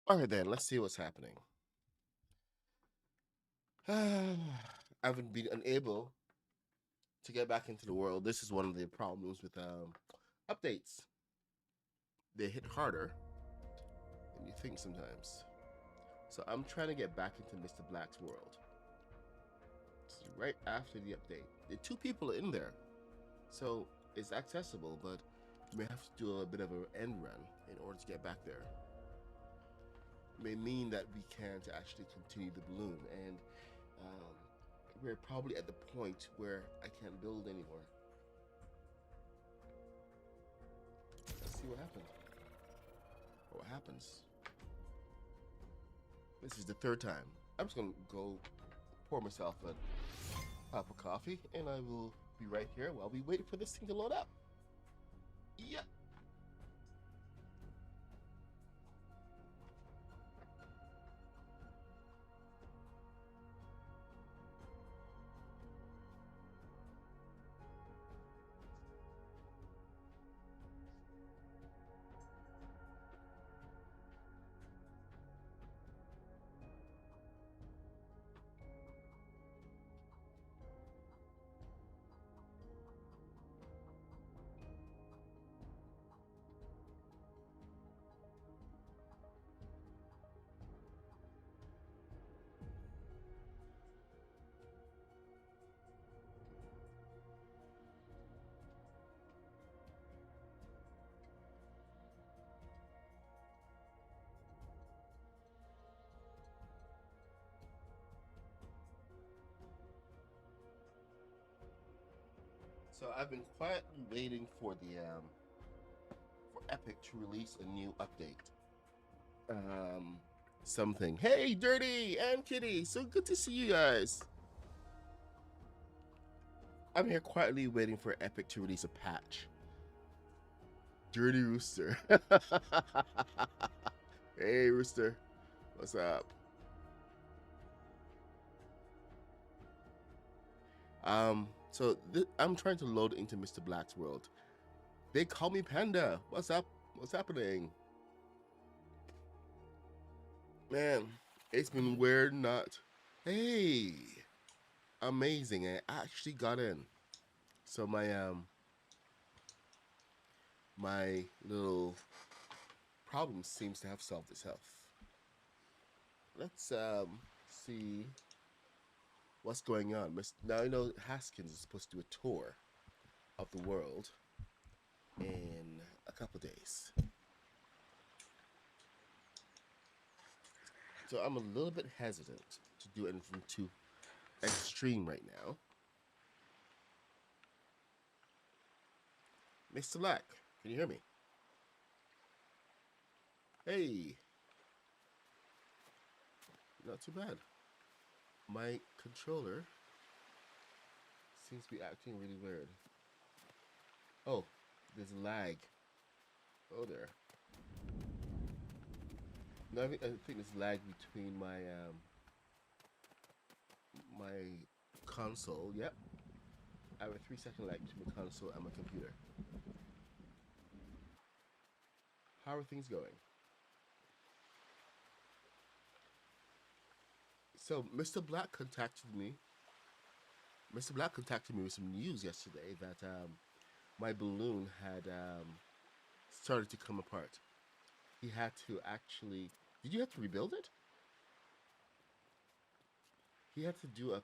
All right, then, let's see what's happening. I've been unable to get back into the world. This is one of the problems with updates. They hit harder than you think sometimes. So I'm trying to get back into Mr. Black's world. This is right after the update. There are two people in there, so it's accessible, but you may have to do a bit of an end run in order to get back there. It may mean that we can't actually continue the balloon, and um, we're probably at the point where I can't build anymore. Let's see what happens. What happens? This is the third time. I'm just gonna go pour myself a cup of coffee, and I will be right here while we wait for this thing to load up. Yep. So I've been quietly waiting for Epic to release a new update. Um, Something. Hey, Dirty and Kitty, so good to see you guys. I'm here quietly waiting for Epic to release a patch. Dirty Rooster. Hey, Rooster, what's up? I'm trying to load into Mr. Black's world. They call me Panda. What's up? What's happening? Man, it's been weird not. Hey, amazing. I actually got in. So my little problem seems to have solved itself. Let's see what's going on. Now I know Haskins is supposed to do a tour of the world in a couple days. So I'm a little bit hesitant to do anything too extreme right now. Mr. Black, can you hear me? Hey, not too bad. My controller seems to be acting really weird. Oh, there's lag. Oh, there. No, I think there's lag between my console. Yep, I have a 3 second lag between my console and my computer. How are things going? So Mr. Black contacted me. Mr. Black contacted me with some news yesterday that my balloon had started to come apart. He had to actually. Did you have to rebuild it? He had to do a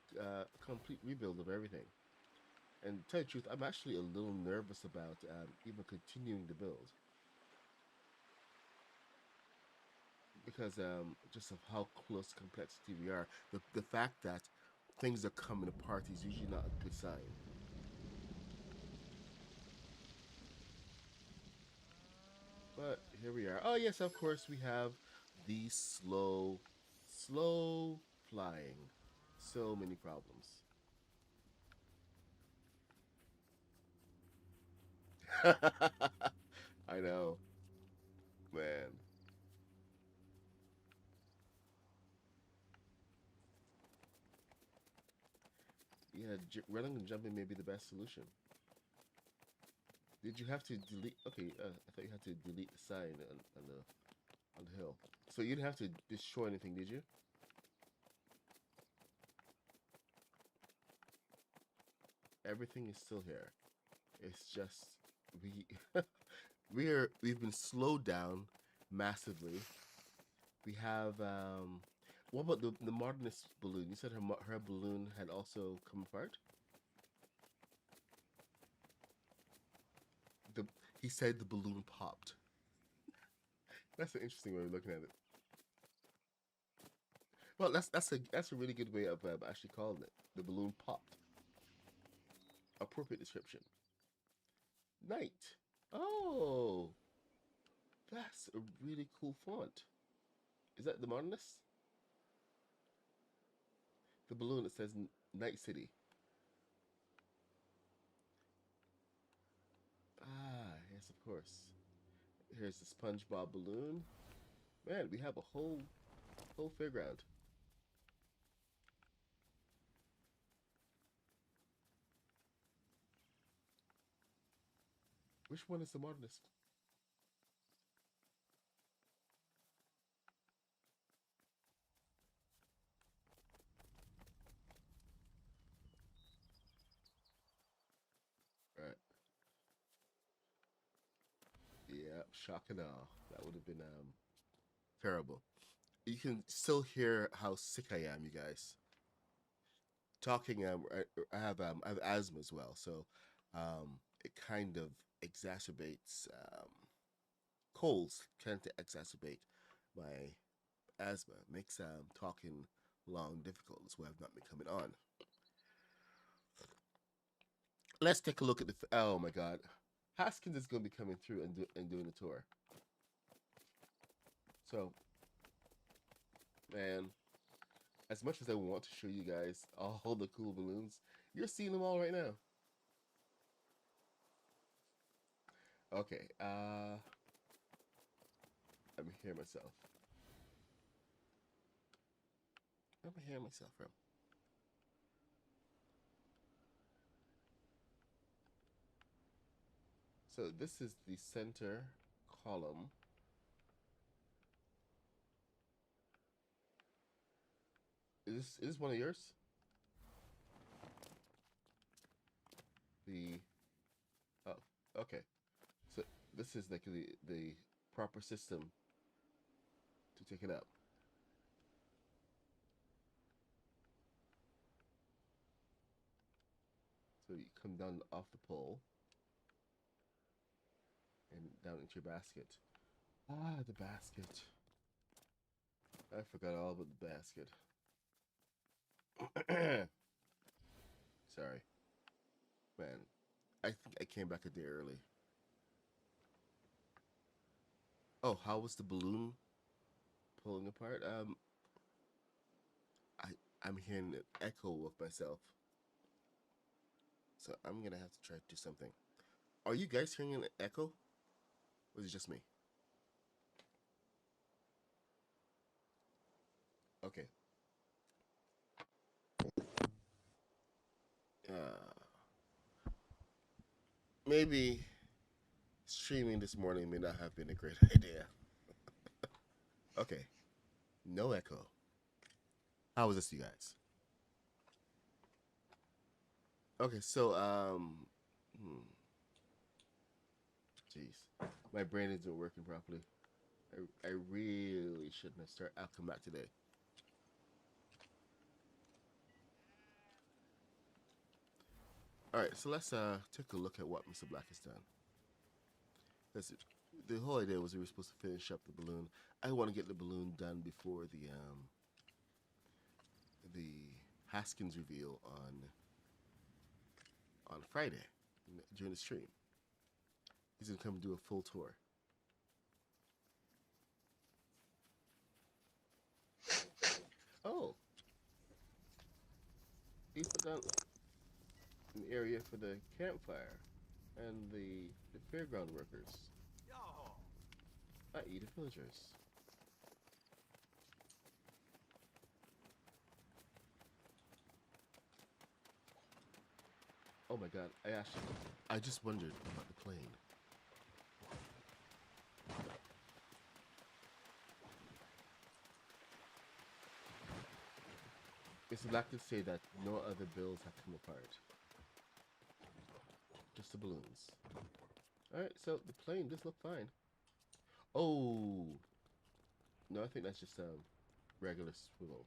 complete rebuild of everything. And to tell you the truth, I'm actually a little nervous about even continuing the build because just of how close to complexity we are. The fact that things are coming apart is usually not a good sign. But here we are. Oh yes, of course we have the slow flying. So many problems. I know, man. Yeah, running and jumping may be the best solution. Did you have to delete? Okay, I thought you had to delete the sign on the. on the hill. So you didn't have to destroy anything, did you? Everything is still here. It's just we we've been slowed down massively. We have what about the modernist balloon? You said her balloon had also come apart. The he said the balloon popped. That's an interesting way of looking at it. Well, that's a really good way of actually calling it. The balloon popped. Appropriate description. Night. Oh, that's a really cool font. Is that the modernist? The balloon that says Night City. Ah, yes, of course. Here's the SpongeBob balloon. Man, we have a whole fairground. Which one is the modernist? Right. Yeah, shock and awe. That would have been terrible. You can still hear how sick I am, you guys. Talking, I have asthma as well, so it kind of exacerbates colds. Tend to exacerbate my asthma. Makes talking long difficult. That's why I've not been coming on. Let's take a look at the. Oh my God, Haskins is going to be coming through and doing the tour. So, man, as much as I want to show you guys all the cool balloons, you're seeing them all right now. Okay, let me hear myself. Let me hear myself from. So this is the center column. Is this one of yours? The oh, okay. So this is like the proper system to take it up. So you come down off the pole and down into your basket. Ah, the basket. I forgot all about the basket. Sorry, man. I think I came back a day early. Oh, how was the balloon pulling apart? I I'm hearing an echo of myself, so I'm gonna have to try to do something. Are you guys hearing an echo? Or is it just me? Okay. Maybe streaming this morning may not have been a great idea. Okay. No echo. How was this, you guys? Okay, so jeez, my brain isn't working properly. I really shouldn't have started. I'll come back today. All right, so let's take a look at what Mr. Black has done. That's it. The whole idea was we were supposed to finish up the balloon. I want to get the balloon done before the Haskins reveal on Friday during the stream. He's gonna come do a full tour. Oh, he put down an area for the campfire and the fairground workers, i.e., the villagers. Oh my God! I just wondered about the plane. Mr. Black did say that no other bills have come apart. Just the balloons. Alright, so the plane does look fine. Oh! No, I think that's just regular swivel.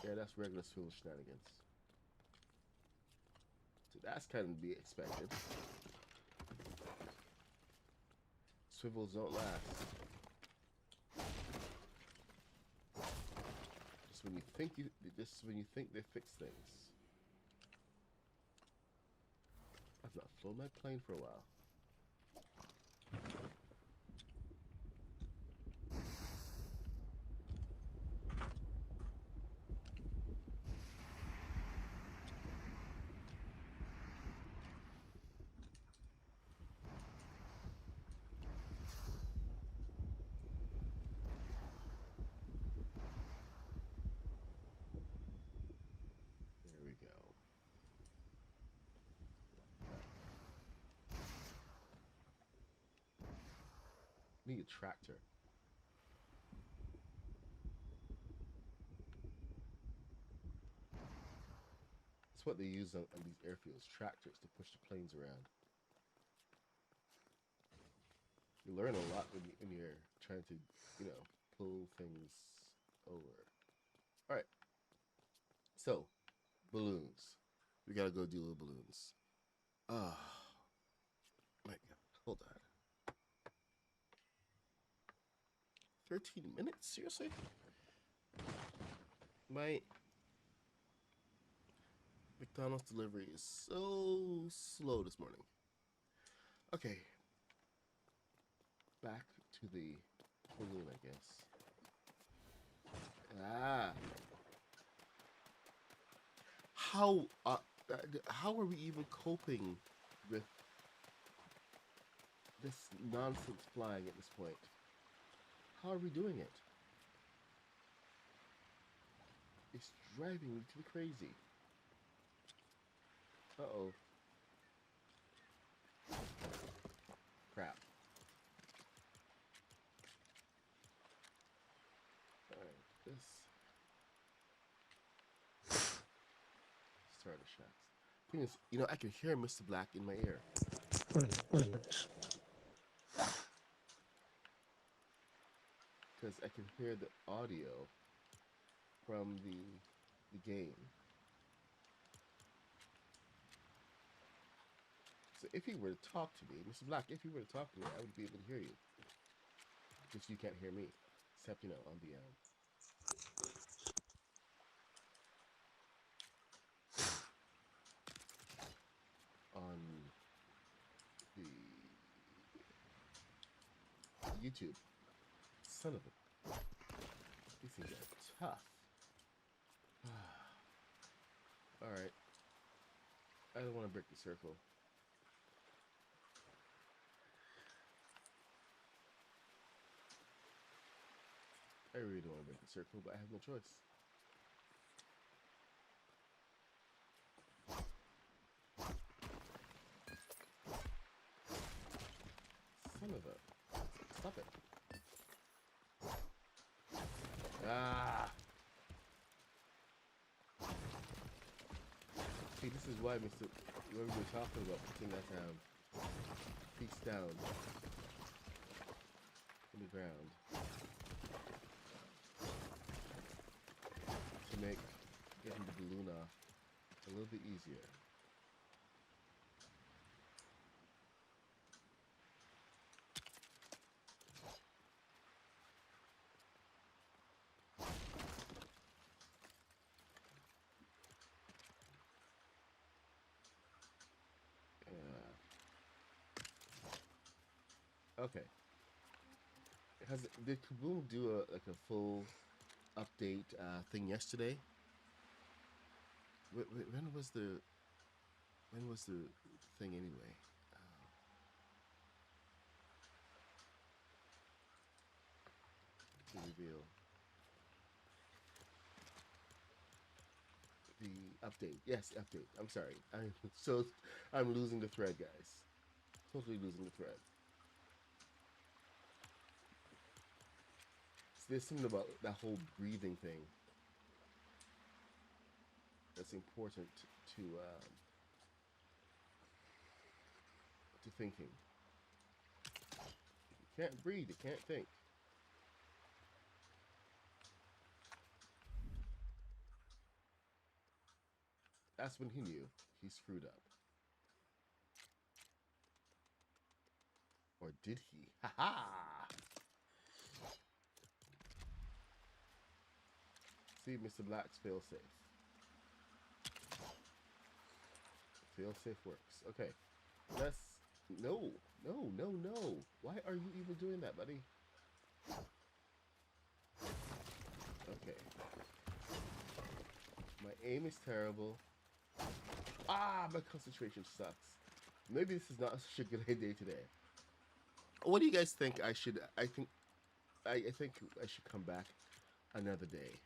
Yeah, that's regular swivel shenanigans. So that's kind of to be expected. Swivels don't last. Just when you think they fix things. I've not flown my plane for a while. There we go. Need a tractor. That's what they use on these airfields, tractors to push the planes around. You learn a lot when you're trying to, pull things over. All right. So, balloons. We gotta go deal with balloons. Ah, my God. Hold on. 13 minutes? Seriously? My McDonald's delivery is so slow this morning. Okay. Back to the balloon, I guess. Ah. How are we even coping with this nonsense flying at this point? How are we doing it? It's driving me to the crazy. Uh-oh. Crap. Alright, this... Starter shots. Thing is, I can hear Mr. Black in my ear. Because I can hear the audio from the game. So if he were to talk to me, Mr. Black, if he were to talk to me, I would be able to hear you. Just you can't hear me. Except, on the on the YouTube. Son of a... These things are tough. Alright. I don't want to break the circle. I really don't want to break the circle, but I have no choice. Son of a... Stop it. Ah! See, this is why Mr. What we were talking about, putting that piece down in the ground to make getting the balloon off a little bit easier. Okay. Did Kaboom do a full update thing yesterday? When was the thing anyway? To reveal the update. Yes, update. I'm sorry. I'm losing the thread, guys. Totally losing the thread. So there's something about that whole breathing thing that's important to thinking. You can't breathe. You can't think. That's when he knew he screwed up. Or did he? Ha ha! See, Mr. Black's failsafe. Failsafe works. Okay. Let's. No. No, no, no. Why are you even doing that, buddy? Okay. My aim is terrible. Ah, my concentration sucks. Maybe this is not such a good day today. What do you guys think I should... I think I should come back another day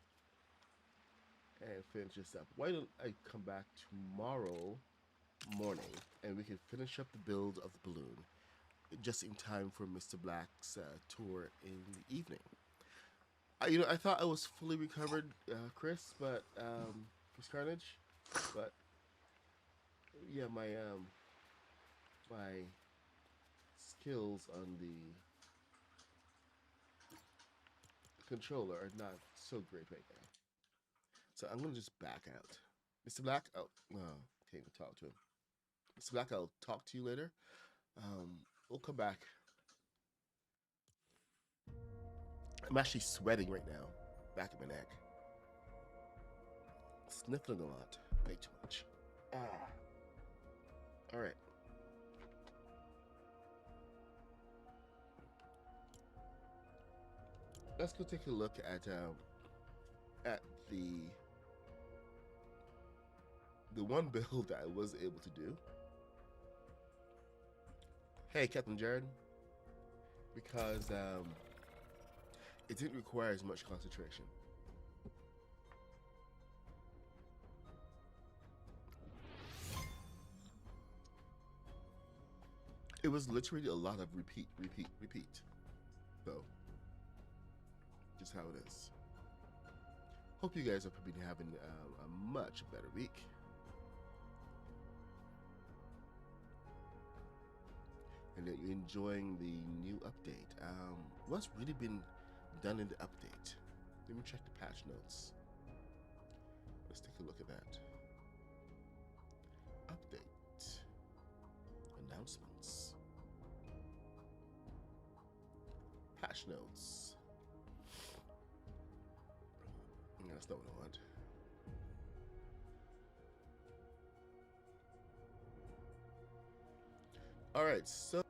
and finish this up. Why don't I come back tomorrow morning and we can finish up the build of the balloon just in time for Mr. Black's tour in the evening. I thought I was fully recovered, Chris, but Chris Carnage, but yeah, my skills on the controller are not so great right now. So I'm gonna just back out. Mr. Black, oh, can't even talk to him. Mr. Black, I'll talk to you later. We'll come back. I'm actually sweating right now, back of my neck. Sniffling a lot, way too much. All right. Let's go take a look at the one build that I was able to do. Hey, Captain Jared, because it didn't require as much concentration. It was literally a lot of repeat, repeat, repeat. So, just how it is. Hope you guys have been having a much better week. And that you're enjoying the new update. What's really been done in the update? Let me check the patch notes. Let's take a look at that. Update. Announcements. Patch notes. No, that's not what I want. All right, so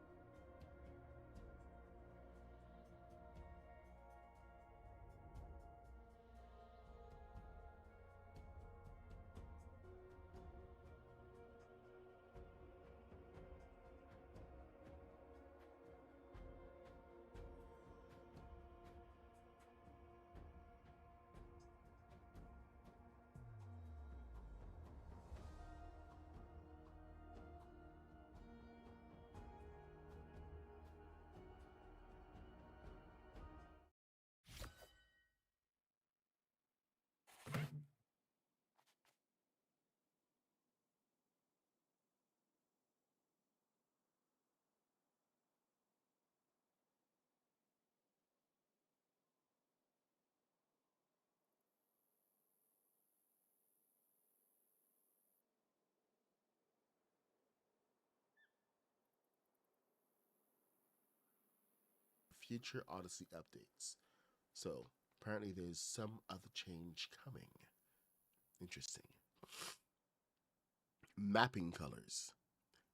future Odyssey updates. So apparently there's some other change coming. Interesting. Mapping colors.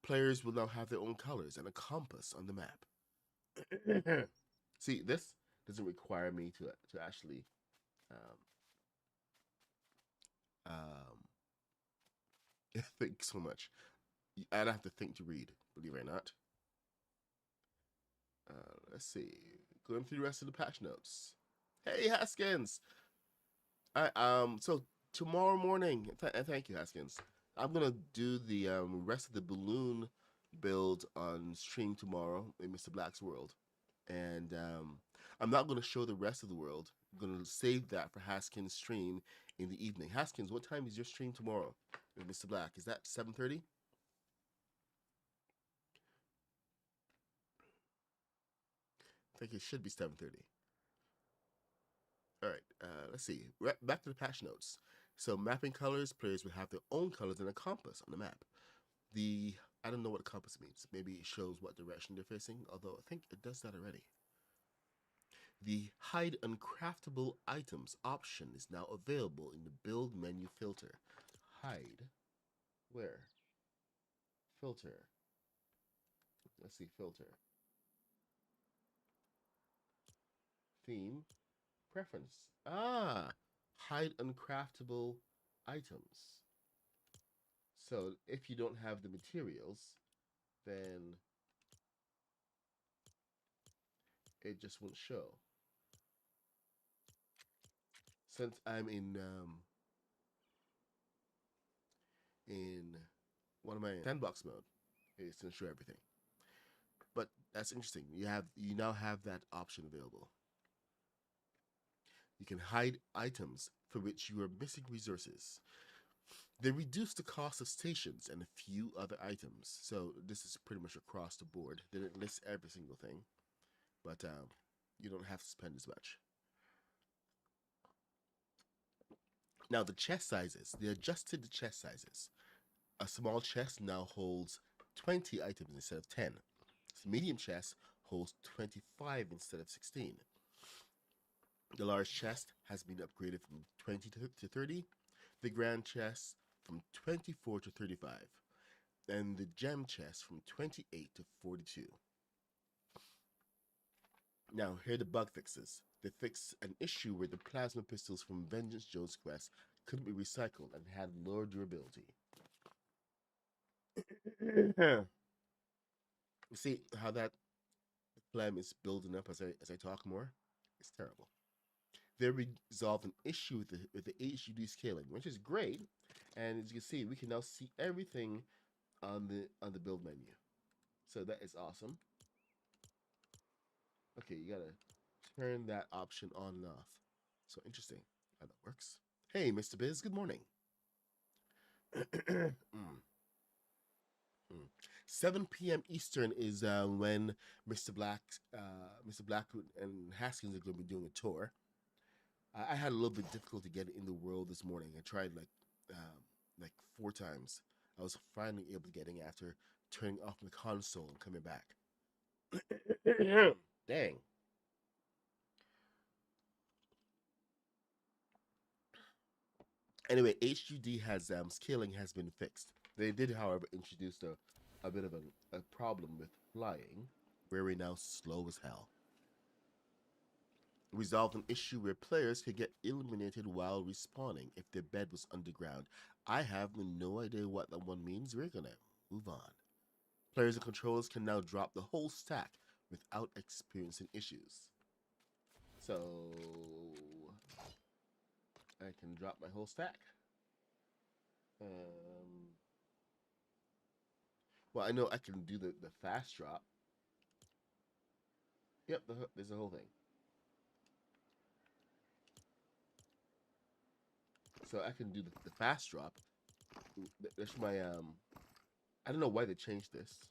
Players will now have their own colors and a compass on the map. See, this doesn't require me to actually um, think so much. I don't have to think to read, believe it or not. Let's see. Going through the rest of the patch notes. Hey, Haskins. So tomorrow morning, thank you, Haskins. I'm gonna do the rest of the balloon build on stream tomorrow in Mr. Black's world, and I'm not gonna show the rest of the world. I'm gonna save that for Haskins' stream in the evening. Haskins, what time is your stream tomorrow with Mr. Black? Is that 7:30? I think it should be 7:30. All right, let's see. Back to the patch notes. So mapping colors, players will have their own colors and a compass on the map. I don't know what a compass means. Maybe it shows what direction they're facing, although I think it does that already. The hide uncraftable items option is now available in the build menu filter. Hide, where? Filter. Let's see, filter. Theme, preference. Hide uncraftable items. So if you don't have the materials, then it just won't show. Since I'm in what am I in? Sandbox mode, it's gonna show everything. But that's interesting. You now have that option available. You can hide items for which you are missing resources. They reduce the cost of stations and a few other items. So this is pretty much across the board. They didn't list every single thing, but you don't have to spend as much. Now the chest sizes, they adjusted the chest sizes. A small chest now holds 20 items instead of 10. The medium chest holds 25 instead of 16. The large chest has been upgraded from 20 to 30. The grand chest from 24 to 35. And the gem chest from 28 to 42. Now, here are the bug fixes. They fixed an issue where the plasma pistols from Vengeance Jones' quest couldn't be recycled and had lower durability. You see how that phlegm is building up as I talk more? It's terrible. They resolved an issue with the HUD scaling, which is great. And as you can see, we can now see everything on the build menu. So that is awesome. Okay, you gotta turn that option on and off. So interesting how that works. Hey, Mr. Biz, good morning. 7 p.m. Eastern is when Mr. Black and Haskins are going to be doing a tour. I had a little bit difficult to get in the world this morning. I tried like 4 times. I was finally able to get in after turning off my console and coming back. Dang. Anyway, HUD has scaling has been fixed. They did, however, introduce a bit of a problem with flying, where we're now slow as hell. Resolved an issue where players could get eliminated while respawning if their bed was underground. I have no idea what that one means. We're gonna move on. Players and controllers can now drop the whole stack without experiencing issues. So I can drop my whole stack. Well, I know I can do the fast drop. Yep, there's the whole thing. So I can do the fast drop. That's my I don't know why they changed this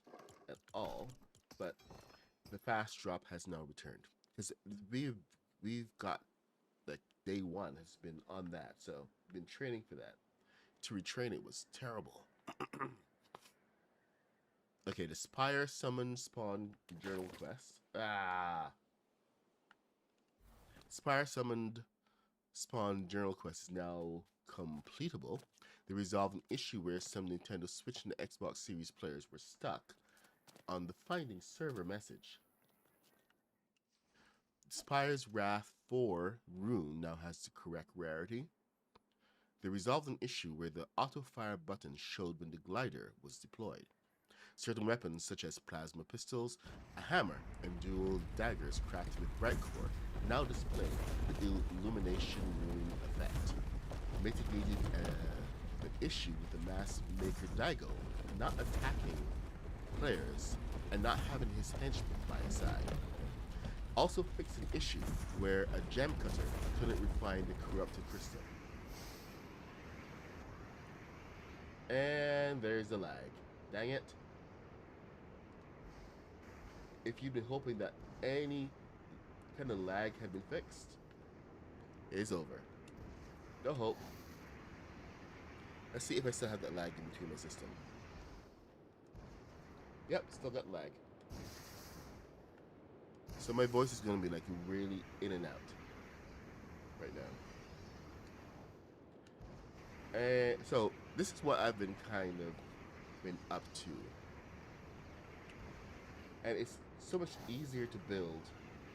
at all, but the fast drop has now returned because we've got like day 1 has been on that, so been training for that. To retrain it was terrible. Okay, the Spire Summon Spawn Journal Quest. Spire Summoned Spawn Journal Quest is now completable. They resolved an issue where some Nintendo Switch and the Xbox Series players were stuck on the Finding Server message. Spire's Wrath 4 rune now has the correct rarity. They resolved an issue where the auto-fire button showed when the glider was deployed. Certain weapons, such as plasma pistols, a hammer, and dual daggers crafted with bright core, now display the illumination rune effect, mitigated the issue with the Mask Maker Daigo not attacking players and not having his henchmen by his side. Also fixed an issue where a gem cutter couldn't refine the corrupted crystal. And there's the lag. Dang it. If you've been hoping that any kind of lag had been fixed, it's over. No hope. Let's see if I still have that lag in between my system. Yep, still got lag. So my voice is going to be like really in and out right now. And so this is what I've been been up to. And it's so much easier to build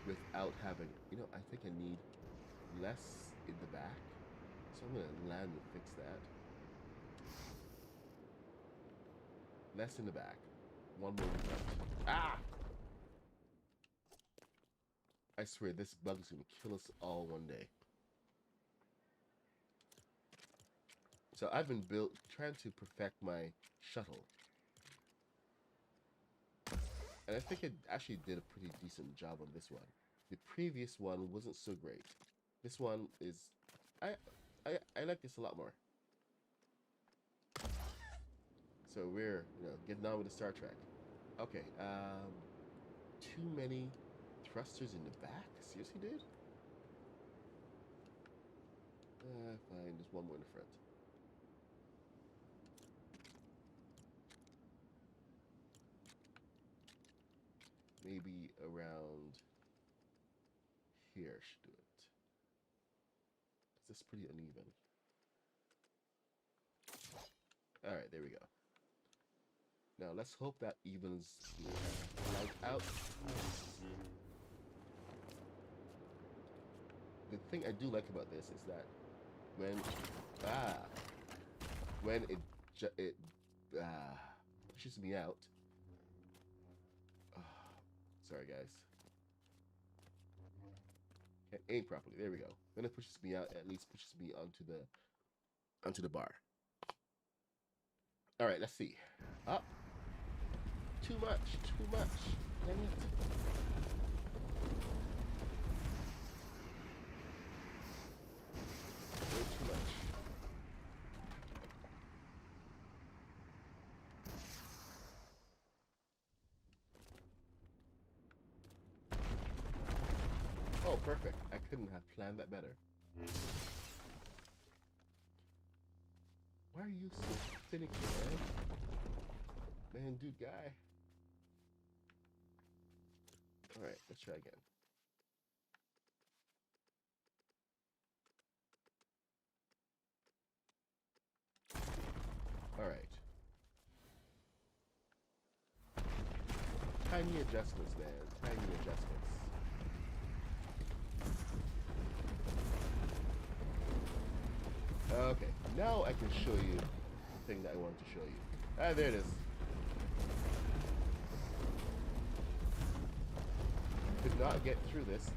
without having, I think I need less in the back. So I'm going to land and fix that. Less in the back. One more in front. Ah! I swear, this bug is going to kill us all one day. So I've been trying to perfect my shuttle. And I think I actually did a pretty decent job on this one. The previous one wasn't so great. This one is... I like this a lot more. So we're, getting on with the Star Trek. Okay, too many thrusters in the back? Seriously, dude? Fine, just one more in the front. Maybe around here should do it. This is pretty uneven. Alright, there we go. Now let's hope that evens light out. The thing I do like about this is that when it pushes me out. Sorry guys. Can't aim properly. There we go. When it pushes me out, it at least pushes me onto the bar. All right, let's see. Up. Too much. Dang it. Way too much. Oh, perfect. I couldn't have planned that better. Why are you so finicky, man? Man, dude, guy. Alright, let's try again. Alright. Tiny adjustments, man. Tiny adjustments. Okay, now I can show you the thing that I wanted to show you. Ah, there it is. Could not get through this.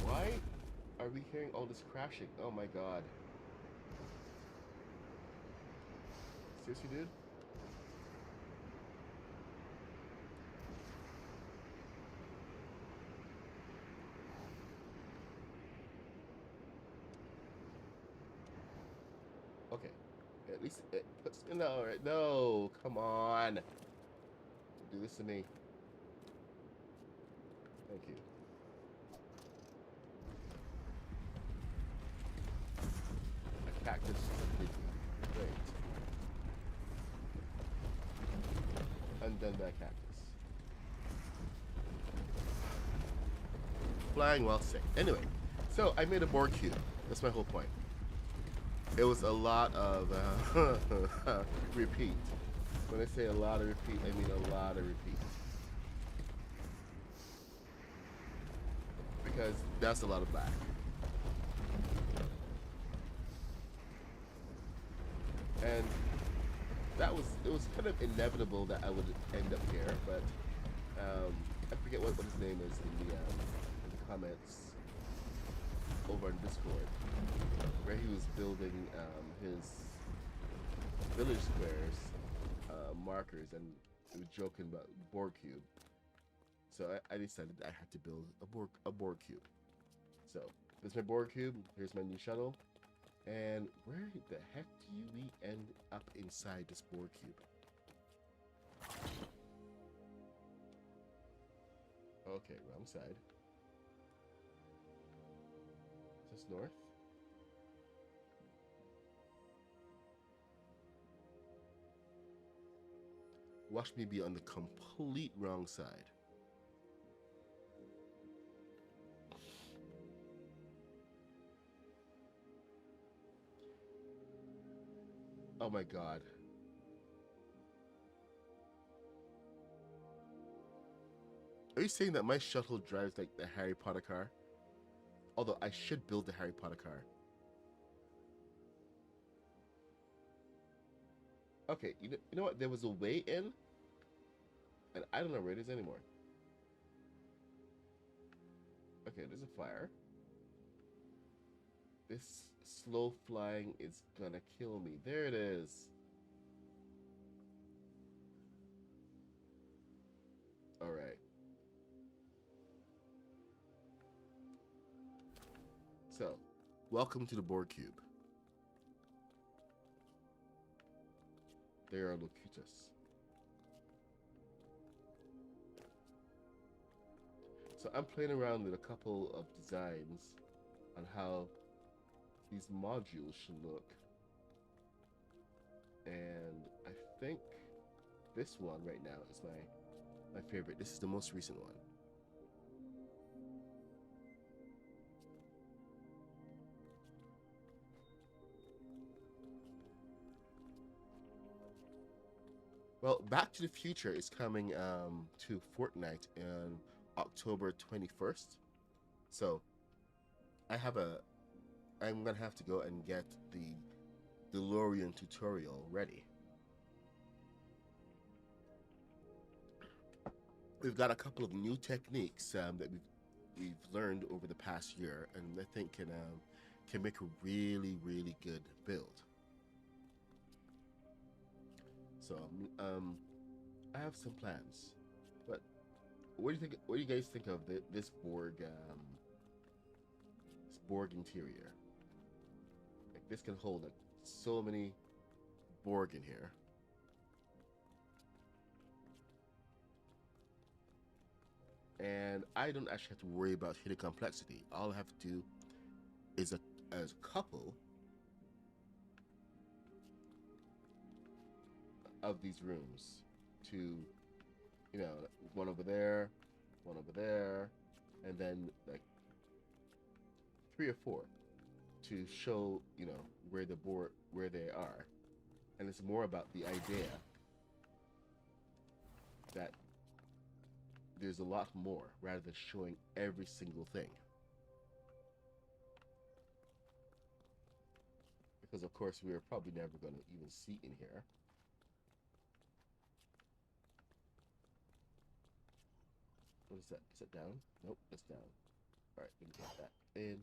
Why are we hearing all this crashing? Oh my god. Seriously, dude? Okay. At least it puts... No, right? No, come on. Don't do this to me. Thank you. A cactus did great. Undone that cactus. Flying while sick. Anyway, so I made a Borg cube. That's my whole point. It was a lot of repeat. When I say a lot of repeat, I mean a lot of repeat. Because that's a lot of black. And it was kind of inevitable that I would end up here, but I forget what his name is in the comments over on Discord, where he was building his village squares markers, and he was joking about Borg cube. So I decided I had to build a Borg cube. So this is my Borg cube. Here's my new shuttle. And where the heck do we end up inside this board cube? Okay, wrong side. Is this north? Watch me be on the complete wrong side. Oh my god. Are you saying that my shuttle drives like the Harry Potter car? Although I should build the Harry Potter car. Okay, you know what? There was a way in, and I don't know where it is anymore. Okay, there's a fire. This slow flying is gonna kill me. There it is. All right. So, welcome to the board cube. There are Locutus. So I'm playing around with a couple of designs on how these modules should look. And I think this one right now is my favorite. This is the most recent one. Well, Back to the Future is coming to Fortnite on October 21st. So I have a I'm gonna have to go and get the DeLorean tutorial ready. We've got a couple of new techniques that we've learned over the past year, and I think can make a really good build. So I have some plans, but what do you think? What do you guys think of this Borg interior? Like this can hold like so many Borg in here. And I don't actually have to worry about hidden complexity. All I have to do is as a couple of these rooms to, you know, one over there, and then like three or four to show, you know, where they are. And it's more about the idea that there's a lot more rather than showing every single thing. Because of course we are probably never going to even see in here. What is that? Is it down? Nope, it's down. All right, let me get that in.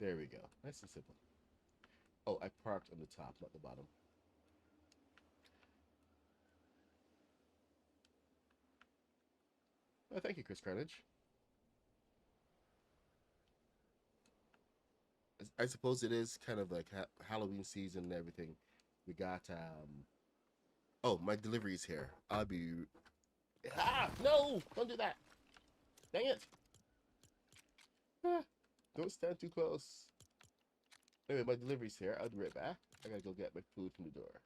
There we go. Nice and simple. Oh, I parked on the top, not the bottom. Oh, thank you, Chris Carnage. I suppose it is kind of like Halloween season and everything. We got oh, my delivery is here. I'll be no, don't do that. Dang it. Ah, don't stand too close. Anyway, my delivery's here. I'll be right back. I gotta go get my food from the door.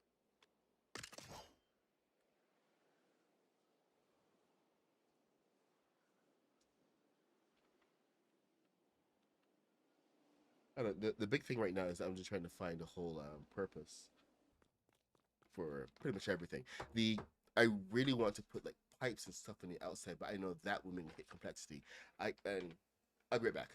I don't know, the big thing right now is I'm just trying to find a whole purpose for pretty much everything. I really want to put like pipes and stuff on the outside, but I know that will hit complexity. I'll be right back.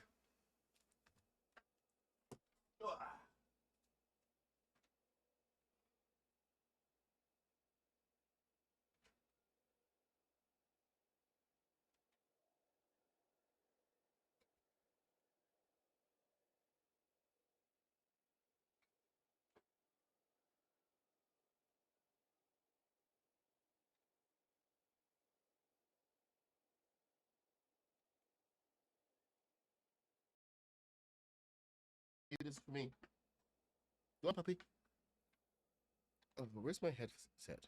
It is for me. Go on, puppy. Oh, where's my headset?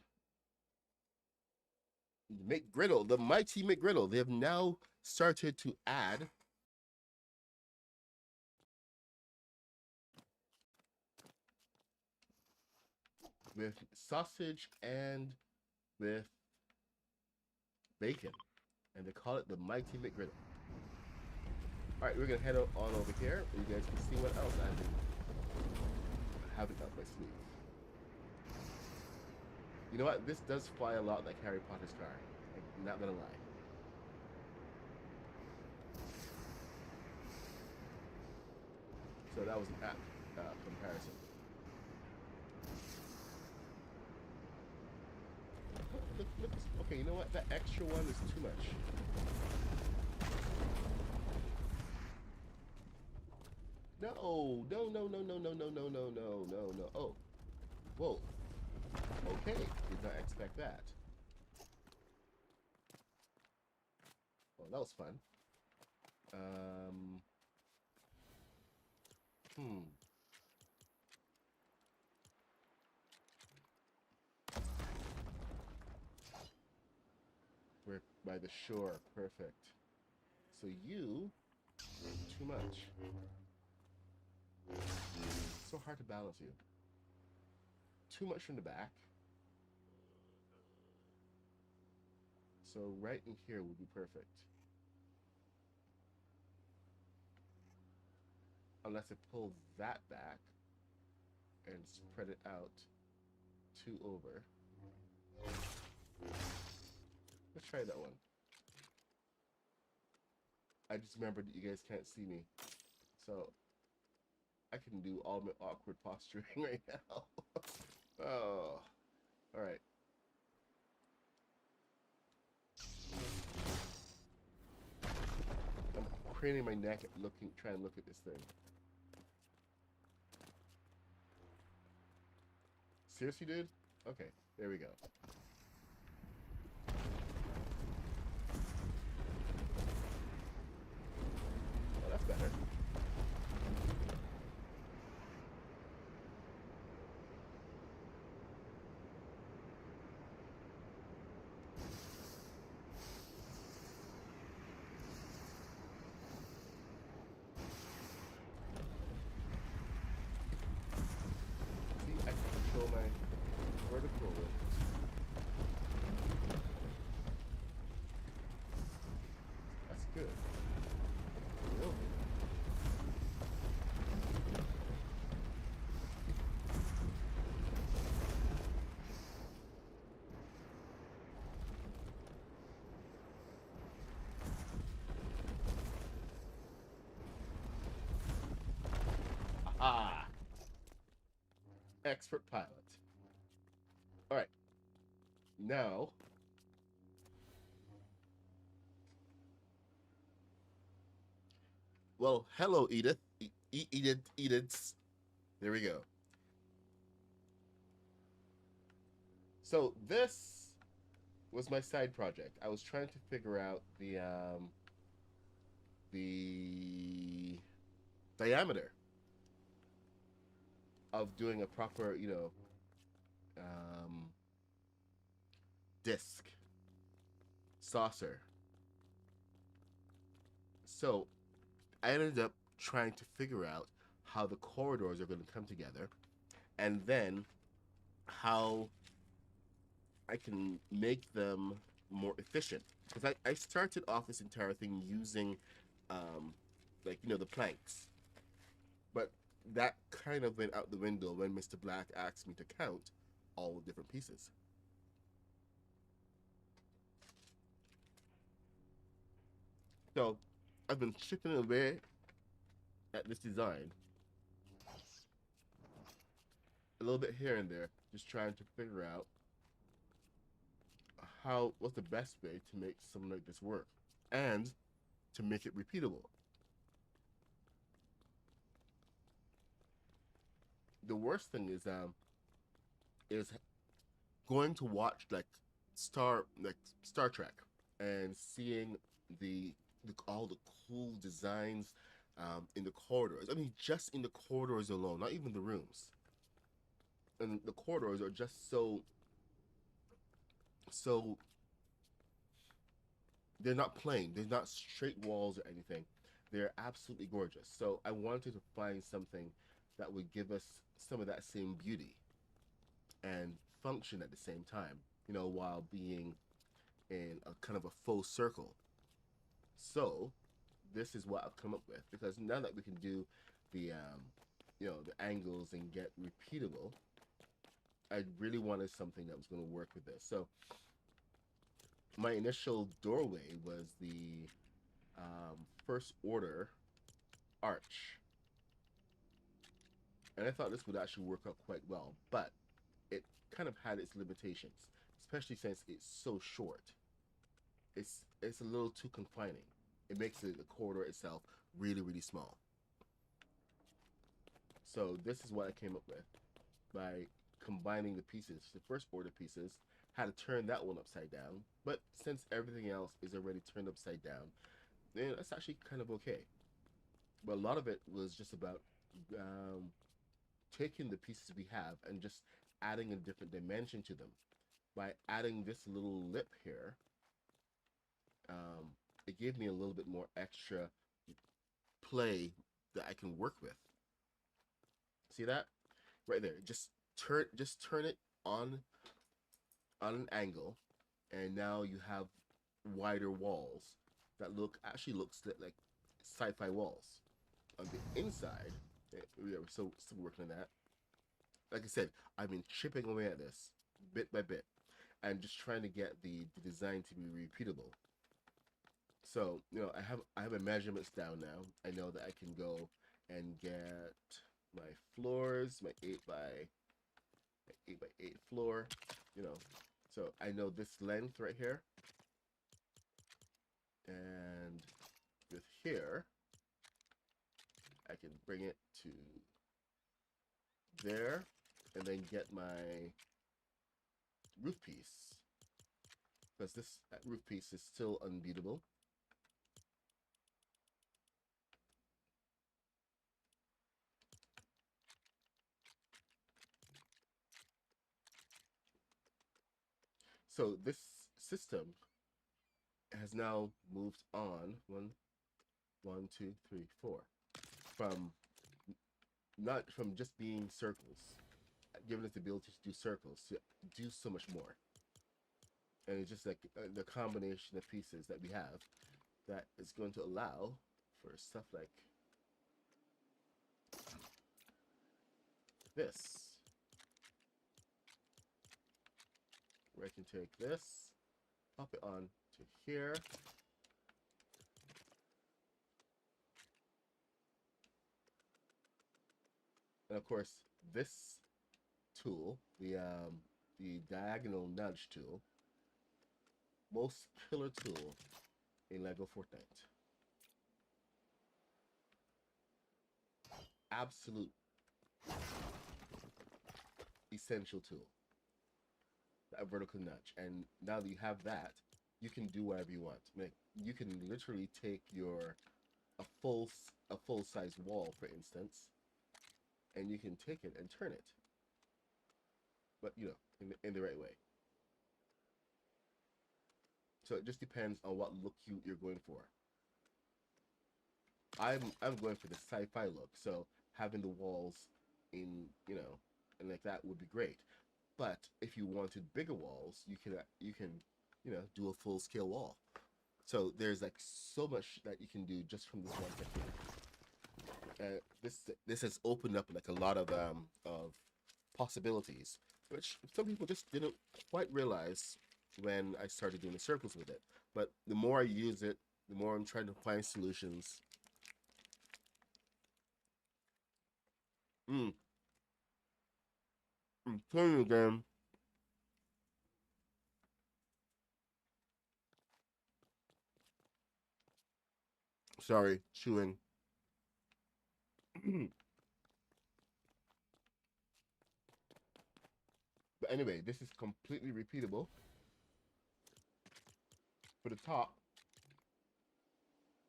McGriddle, the mighty McGriddle. They have now started to add with sausage and with bacon, and they call it the mighty McGriddle. All right, we're gonna head on over here, and you guys can see what else I've been having up my sleeve. You know what? This does fly a lot like Harry Potter's car. I'm not gonna lie. So that was an apt comparison. Look, okay, you know what? That extra one is too much. No, no, no, no, no, no, no, no, no, no, no, no. Oh, whoa. Okay, did not expect that. Well, that was fun. Hmm. We're by the shore. Perfect. So you, too much. So hard to balance you. Too much from the back. So right in here would be perfect. Unless I pull that back and spread it out two over. Let's try that one. I just remembered that you guys can't see me. So I can do all my awkward posturing right now. Oh, all right. I'm craning my neck, trying to look at this thing. Seriously, dude? Okay, there we go. Oh, that's better. See, I can control my vertical lift. That's good. Real good. Ah, expert pilot. All right, now well, hello, Edith. Edith. There we go. So this was my side project. I was trying to figure out the diameter of doing a proper, um, disc saucer. So I ended up trying to figure out how the corridors are going to come together, and then how I can make them more efficient. Because I started off this entire thing using, like, the planks. But that kind of went out the window when Mr. Black asked me to count all the different pieces. So I've been chipping away at this design a little bit here and there, just trying to figure out what's the best way to make something like this work and to make it repeatable. The worst thing is going to watch Star Trek and seeing the all the cool designs in the corridors. I mean, just in the corridors alone, not even the rooms. And the corridors are just so they're not plain. They're not straight walls or anything. They're absolutely gorgeous. So I wanted to find something that would give us some of that same beauty and function at the same time, you know, while being in a kind of a full circle. So this is what I've come up with, because now that we can do the the angles and get repeatable, I really wanted something that was going to work with this. So my initial doorway was the first order arch, and I thought this would actually work out quite well, but it kind of had its limitations, especially since it's so short. It's a little too confining. It makes the corridor itself really small. So this is what I came up with by combining the pieces. The first order pieces had to turn that one upside down, but since everything else is already turned upside down, then that's actually kind of okay. But a lot of it was just about um, taking the pieces we have and just adding a different dimension to them. By adding this little lip here, um, it gave me a little bit more extra play that I can work with. See that right there? Just turn it on an angle, and now you have wider walls that looks like sci-fi walls. On the inside, we are still working on that. Like I said, I've been chipping away at this bit by bit, and just trying to get the design to be repeatable. So I have my measurements down now. I know that I can go and get my floors, my 8 by 8 floor, you know. So I know this length right here, and with here, I can bring it to there, and then get my roof piece, because this roof piece is still unbeatable. So this system has now moved on one, two, three, four, from not from just being circles, giving us the ability to do circles to do so much more. And it's just like the combination of pieces that we have that is going to allow for stuff like this, where I can take this, pop it on to here, and of course this tool, the diagonal nudge tool, most killer tool in Lego Fortnite. Absolute essential tool. That vertical nudge. And now that you have that, you can do whatever you want. Like, you can literally take a full size wall, for instance, and you can take it and turn it. But in the right way. So it just depends on what look you're going for. I'm going for the sci-fi look, so having the walls in and like that would be great. But if you wanted bigger walls, you can do a full scale wall. So there's like so much that you can do just from this one technique. This has opened up like a lot of possibilities, which some people just didn't quite realize when I started doing the circles with it. But the more I use it, the more I'm trying to find solutions. Mm, I'm telling you again. Sorry, chewing. But anyway, this is completely repeatable. For the top,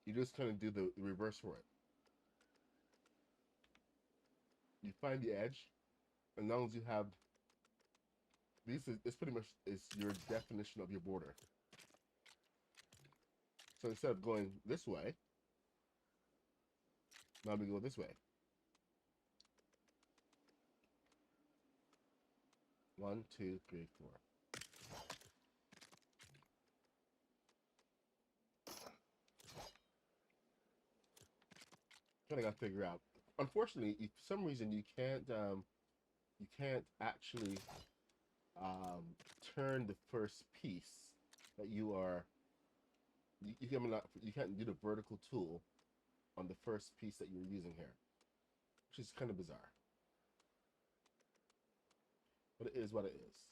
you just kind of do the reverse for it. You find the edge, and as long as you have it's pretty much is your definition of your border. So instead of going this way, now we go this way. 1, 2, 3, 4. Trying to figure out. Unfortunately, for some reason you can't actually turn the first piece that you are. You can't do the vertical tool on the first piece that you're using here, which is kind of bizarre. But it is what it is.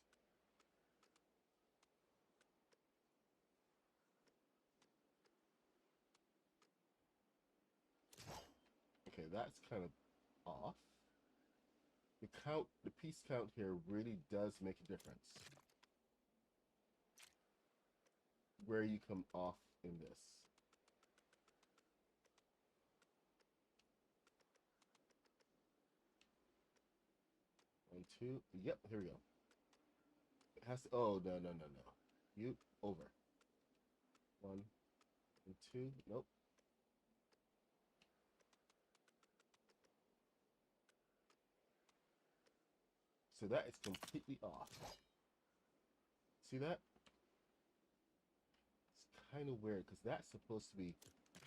Okay, that's kind of off. The piece count here really does make a difference. Where you come off in this. One, two. Yep, here we go. It has to. Oh no. You over. 1 and 2. Nope. So that is completely off. See that? It's kind of weird because that's supposed to be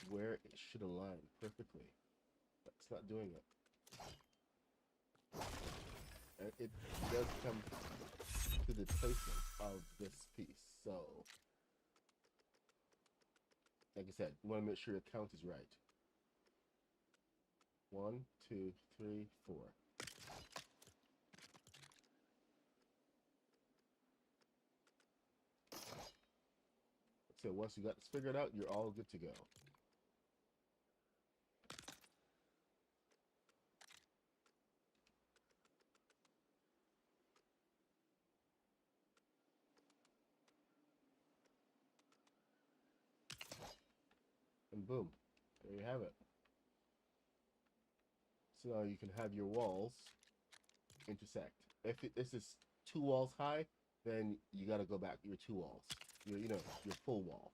where it should align perfectly. But it's not doing it. And it does come to the placement of this piece. So, like I said, you want to make sure your count is right. 1, 2, 3, 4. So once you got this figured out, you're all good to go. And boom, there you have it. So now you can have your walls intersect. If this is 2 walls high, then you got to go back your 2 walls. Your full wall.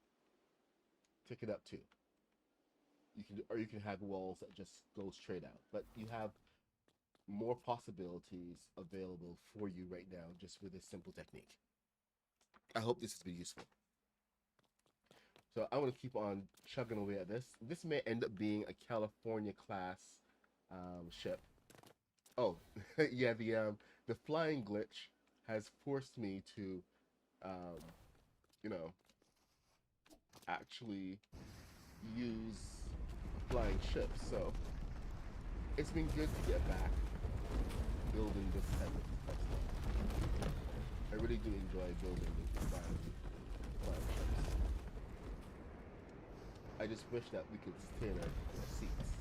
Take it up 2. You can have walls that just go straight out. But you have more possibilities available for you right now just with this simple technique. I hope this has been useful. So I want to keep on chugging away at this. This may end up being a California class ship. Oh, yeah, the flying glitch has forced me to, actually use flying ships. So it's been good to get back building this type of stuff. I really do enjoy building the flying ships. I just wish that we could stay in our seats.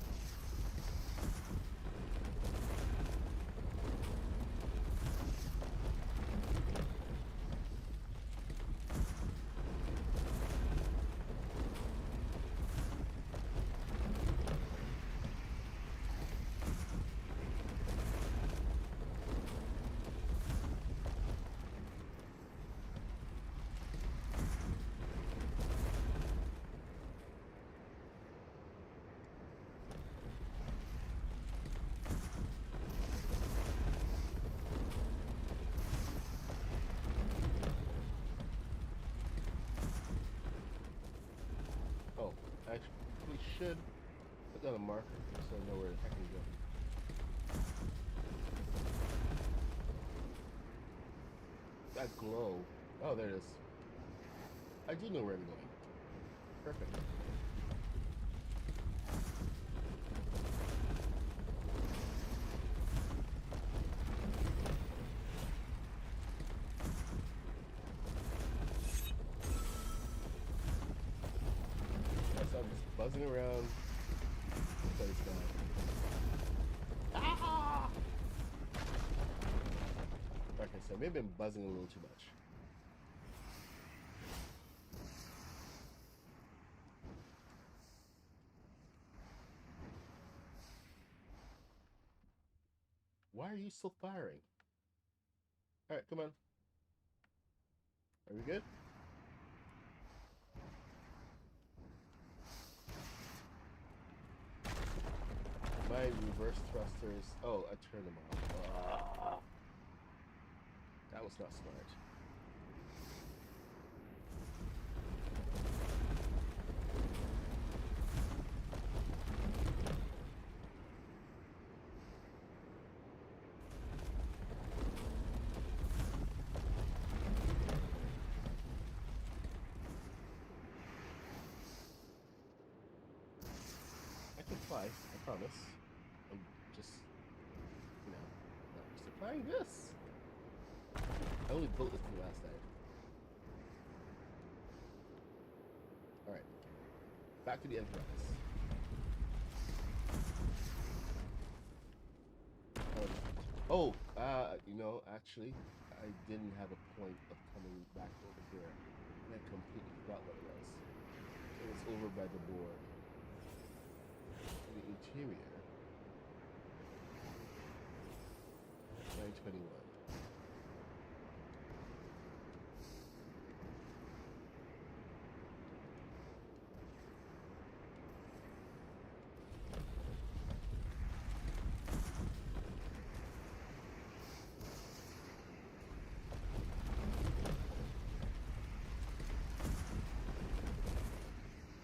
Oh, I actually should put down a marker so I know where I can go. That glow. Oh, there it is. I do know where I'm going. Perfect. Yes, I'm just buzzing around the place now. Ah! Like I said, maybe I've been buzzing a little too much. Why are you still firing? All right, come on. Are we good? My reverse thrusters. Oh, I turned them off. That was not smart. I can fly, I promise. I'm just, not just applying this. I only built this thing last night. Alright. Back to the Enterprise. Actually, I didn't have a point of coming back over here. And I completely forgot what it was. It was over by the board. The interior. 921.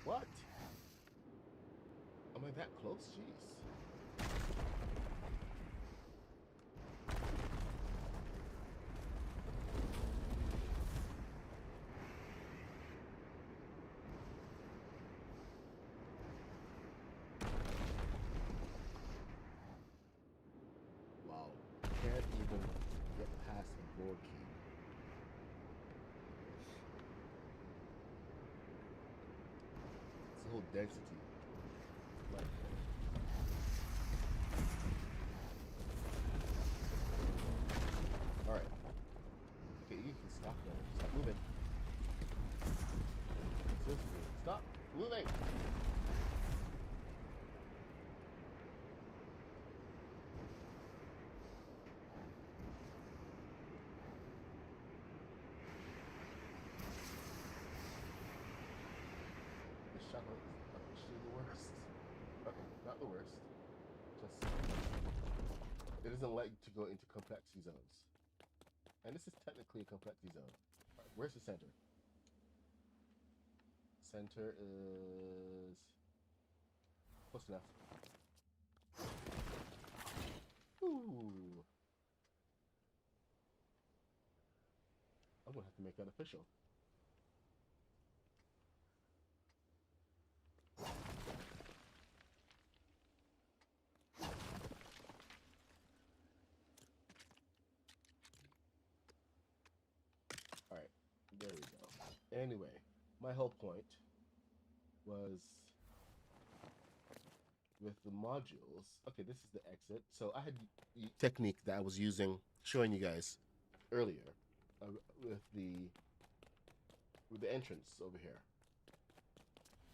What? Am I that close? Jeez. Wow. Can't even get past the board key. It's the whole density. Like, alright. Okay, you can stop now. Stop moving. Seriously, stop moving! The shuttle is actually the worst. Okay, not the worst. Just it doesn't like to go into complexity zones. And this is technically a complexity zone. Alright, where's the center? Center is close enough. Ooh. I'm gonna have to make that official. Alright, there we go. Anyway, my whole point was with the modules. Okay, this is the exit. So I had the technique that I was using, showing you guys earlier, with the entrance over here,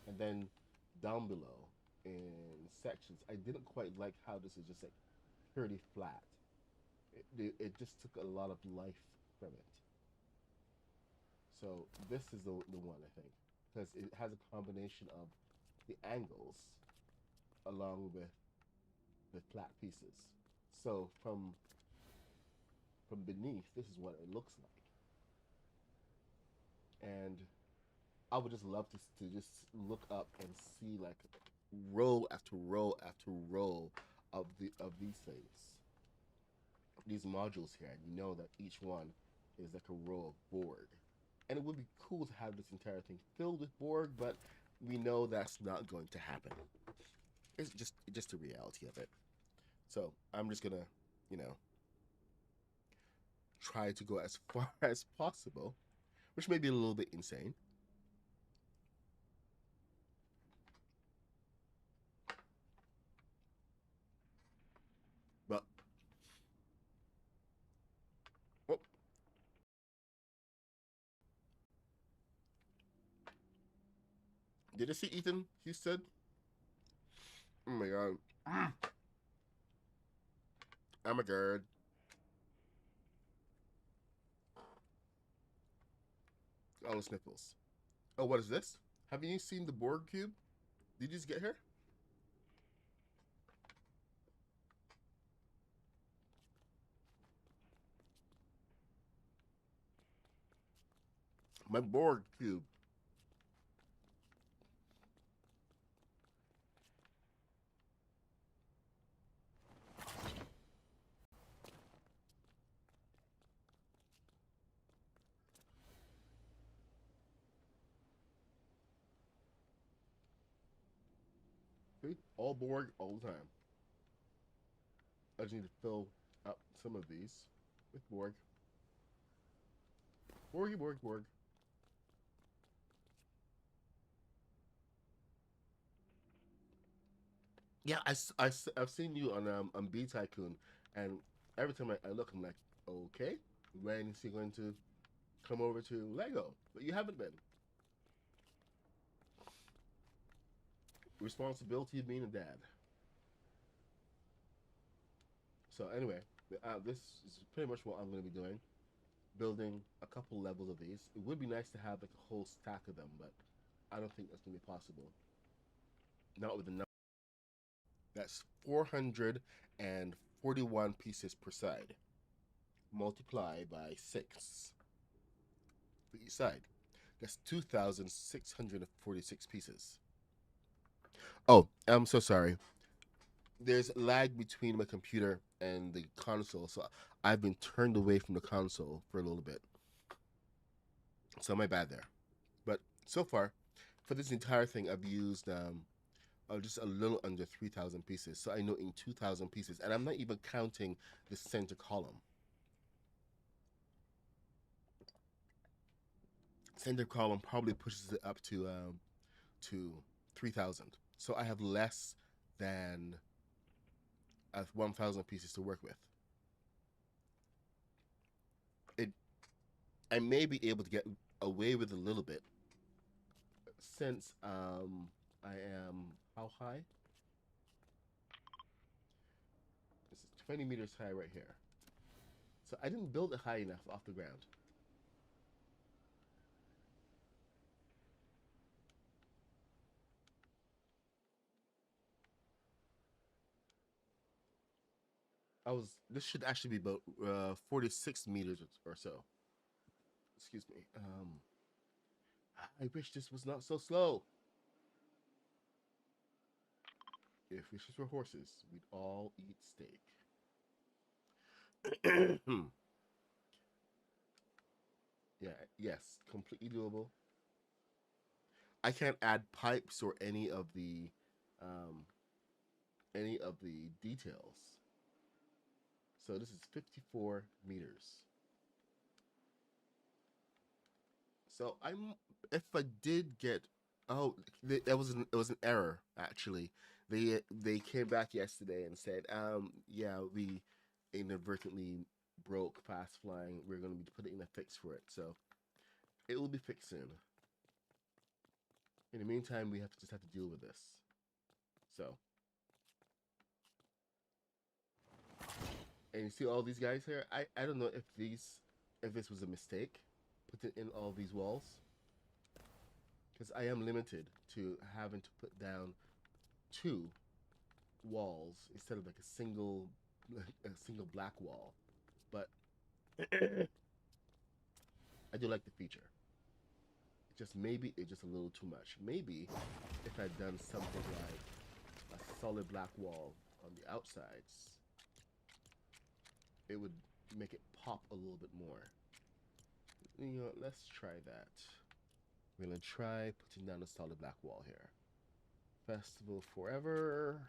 and then down below in sections. I didn't quite like how this is just like purely flat. It just took a lot of life from it. So this is the one I think, because it has a combination of the angles along with the flat pieces. So from beneath, this is what it looks like, and I would just love to just look up and see like row after row after row of these things, these modules here, and you know that each one is like a row of Borg. And it would be cool to have this entire thing filled with Borg, but we know that's not going to happen. It's just the reality of it. So I'm just gonna, you know, try to go as far as possible, which may be a little bit insane. But oh, did you see Ethan Husted? Oh my god. I'm a gird. All the sniffles. Oh, what is this? Have you seen the Borg cube? Did you just get here? My Borg cube. See? All Borg all the time. I just need to fill up some of these with Borg. Borgy, Borg, Borg. Yeah, I've seen you on B Tycoon, and every time I look, I'm like, okay, when is he going to come over to Lego? But you haven't been. Responsibility of being a dad. So anyway, this is pretty much what I'm going to be doing. Building a couple levels of these. It would be nice to have like a whole stack of them, but I don't think that's going to be possible. Not with the number. That's 441 pieces per side. Multiply by 6 for each side. That's 2,646 pieces. Oh, I'm so sorry. There's lag between my computer and the console, so I've been turned away from the console for a little bit. So my bad there. But so far, for this entire thing, I've used just a little under 3,000 pieces. So I know in 2,000 pieces, and I'm not even counting the center column. Center column probably pushes it up to 3,000. So I have less than 1,000 pieces to work with. It I may be able to get away with a little bit since I am how high? This is 20 meters high right here. So I didn't build it high enough off the ground. This should actually be about 46 meters or so. Excuse me. I wish this was not so slow. If wishes were horses, we'd all eat steak. Yeah, yes, completely doable. I can't add pipes or um, any of the details. So this is 54 meters. So I'm if I did get oh that was it was an error actually. They came back yesterday and said yeah we inadvertently broke fast flying. We're going to be putting in a fix for it. So it will be fixed soon. In the meantime, we just have to deal with this. So and you see all these guys here. I don't know if this was a mistake putting in all these walls because I am limited to having to put down two walls instead of like a single black wall. But I do like the feature. Just maybe it's just a little too much. Maybe if I'd done something like a solid black wall on the outsides, it would make it pop a little bit more. You know, let's try that. We're gonna try putting down a solid black wall here. Festival forever.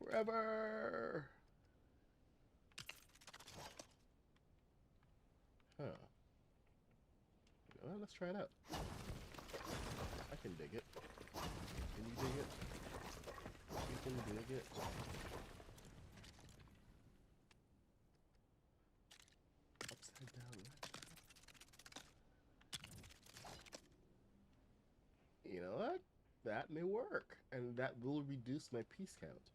Forever. Huh. Well, let's try it out. I can dig it. Can you dig it? You can dig it. Upside down. You know what? That may work. And that will reduce my piece count.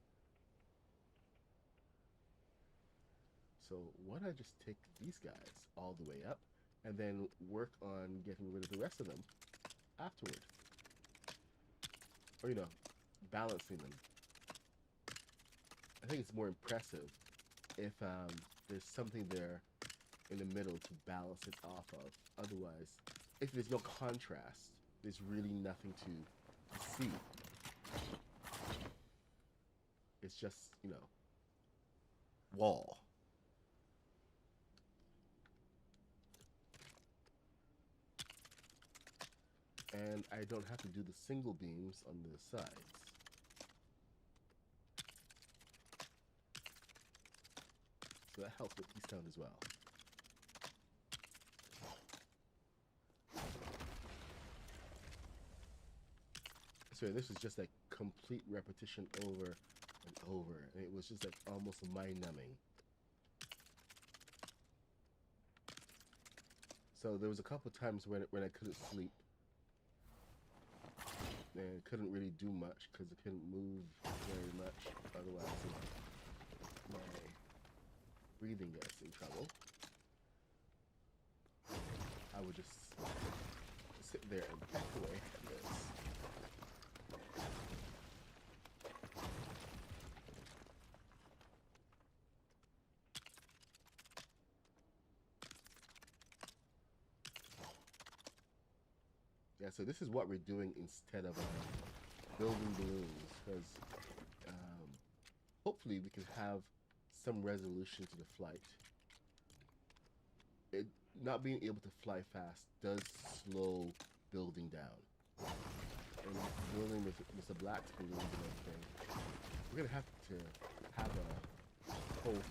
So why don't I just take these guys all the way up and then work on getting rid of the rest of them afterward? Or, balancing them. I think it's more impressive if there's something there in the middle to balance it off of. Otherwise, if there's no contrast, there's really nothing to see. It's just, wall. And I don't have to do the single beams on the sides. So that helps with East Town as well. So this is just like complete repetition over and over. And it was just like almost mind-numbing. So there was a couple times when I couldn't sleep. And couldn't really do much because I couldn't move very much. Otherwise, my breathing gets in trouble. I would just sit there and peck away at this. Yeah, so this is what we're doing instead of building balloons, because hopefully we can have some resolution to the flight. It not being able to fly fast does slow building down. And building Mr. Black's balloons and everything, we're gonna have to have a whole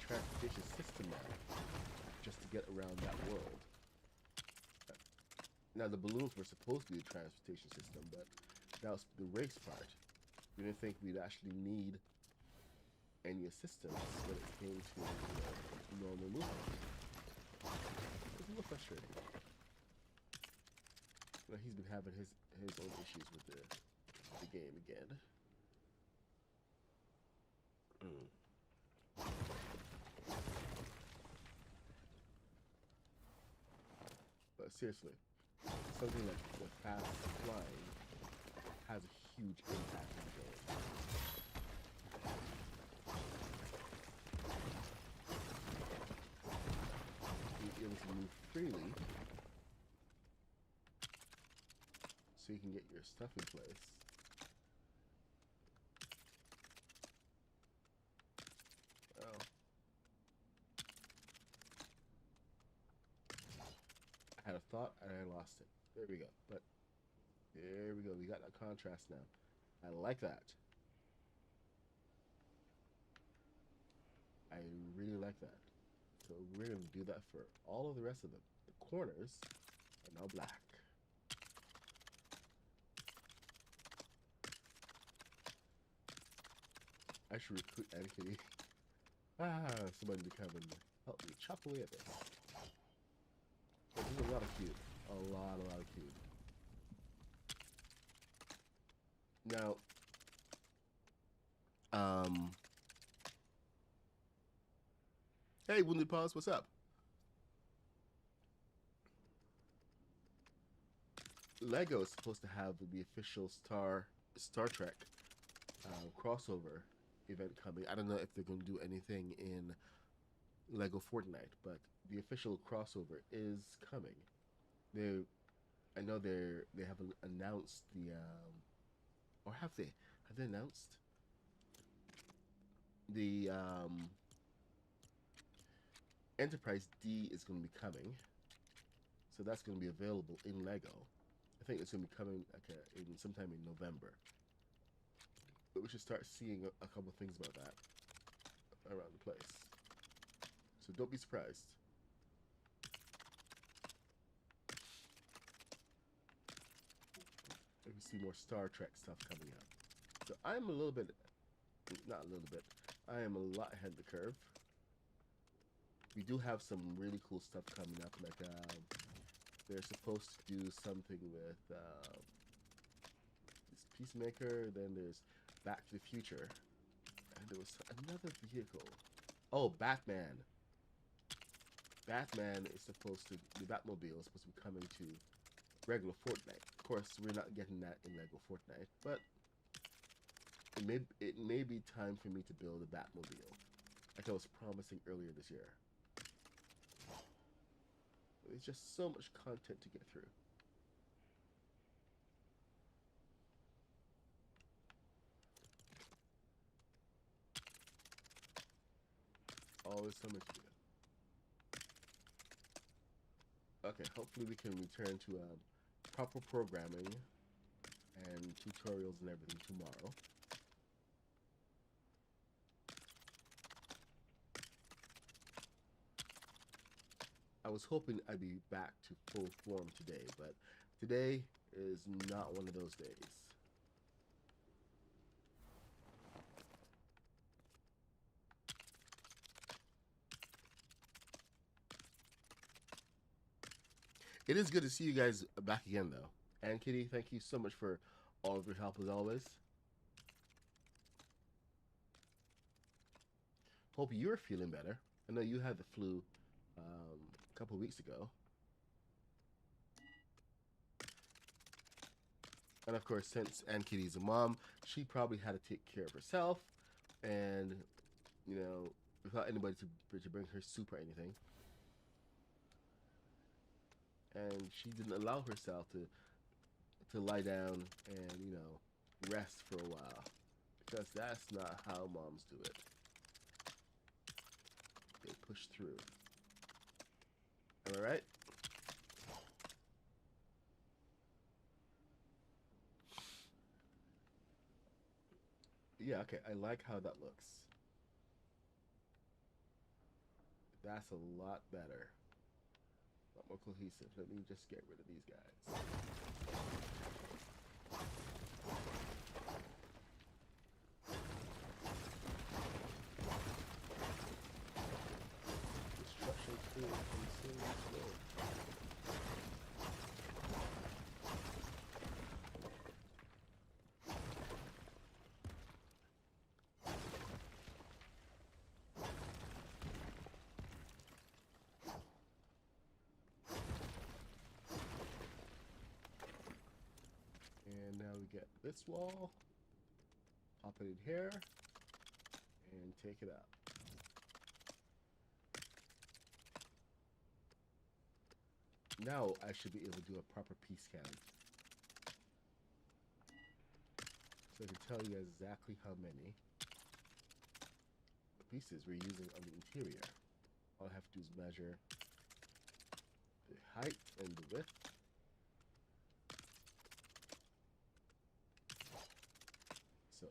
transportation system now just to get around that world. Now, the balloons were supposed to be a transportation system, but that was the race part. We didn't think we'd actually need any assistance when it came to normal movement. It's a little frustrating. He's been having his own issues with the game again. But seriously, something like the fast flying has a huge impact on the game. Being able to move freely so you can get your stuff in place. Oh. I had a thought and I lost it. There we go. But there we go. We got that contrast now. I like that. I really like that. So we're going to do that for all of the rest of them. The corners are now black. I should recruit Ankity. Somebody to come and help me chop away at this. But there's a lot of cube. A lot of cube. Now, hey, Wounded Paws, what's up? Lego is supposed to have the official Star Trek crossover event coming. I don't know if they're going to do anything in Lego Fortnite, but the official crossover is coming. I know they haven't announced the or have they? Have they announced the Enterprise D is going to be coming? So that's going to be available in Lego. I think it's going to be coming in sometime in November. But we should start seeing a couple things about that around the place. So don't be surprised. We see more Star Trek stuff coming up. So I'm a little bit, not a little bit, I am a lot ahead of the curve. We do have some really cool stuff coming up, like they're supposed to do something with this Peacemaker, then there's Back to the Future, and there was another vehicle Oh, Batman. Batman is supposed to, the Batmobile is supposed to be coming to regular Fortnite. Of course, we're not getting that in regular Fortnite, but it may be time for me to build a Batmobile, like I was promising earlier this year. There's just so much content to get through. Always so much to do. Okay, hopefully we can return to proper programming and tutorials and everything tomorrow. I was hoping I'd be back to full form today, but today is not one of those days. It is good to see you guys back again, though. And Kitty, thank you so much for all of your help as always. Hope you're feeling better. I know you had the flu a couple weeks ago. And of course, since Aunt Kitty's a mom, she probably had to take care of herself, and you know, without anybody to bring her soup or anything. And she didn't allow herself to lie down and rest for a while, because that's not how moms do it. They push through. Am I right? Yeah, okay, I like how that looks. That's a lot better. A lot more cohesive. Let me just get rid of these guys. Destruction crew continues slow. And now we get this wall, pop it in here, and take it out. Now I should be able to do a proper piece count. So I can tell you exactly how many pieces we're using on the interior. All I have to do is measure the height and the width. So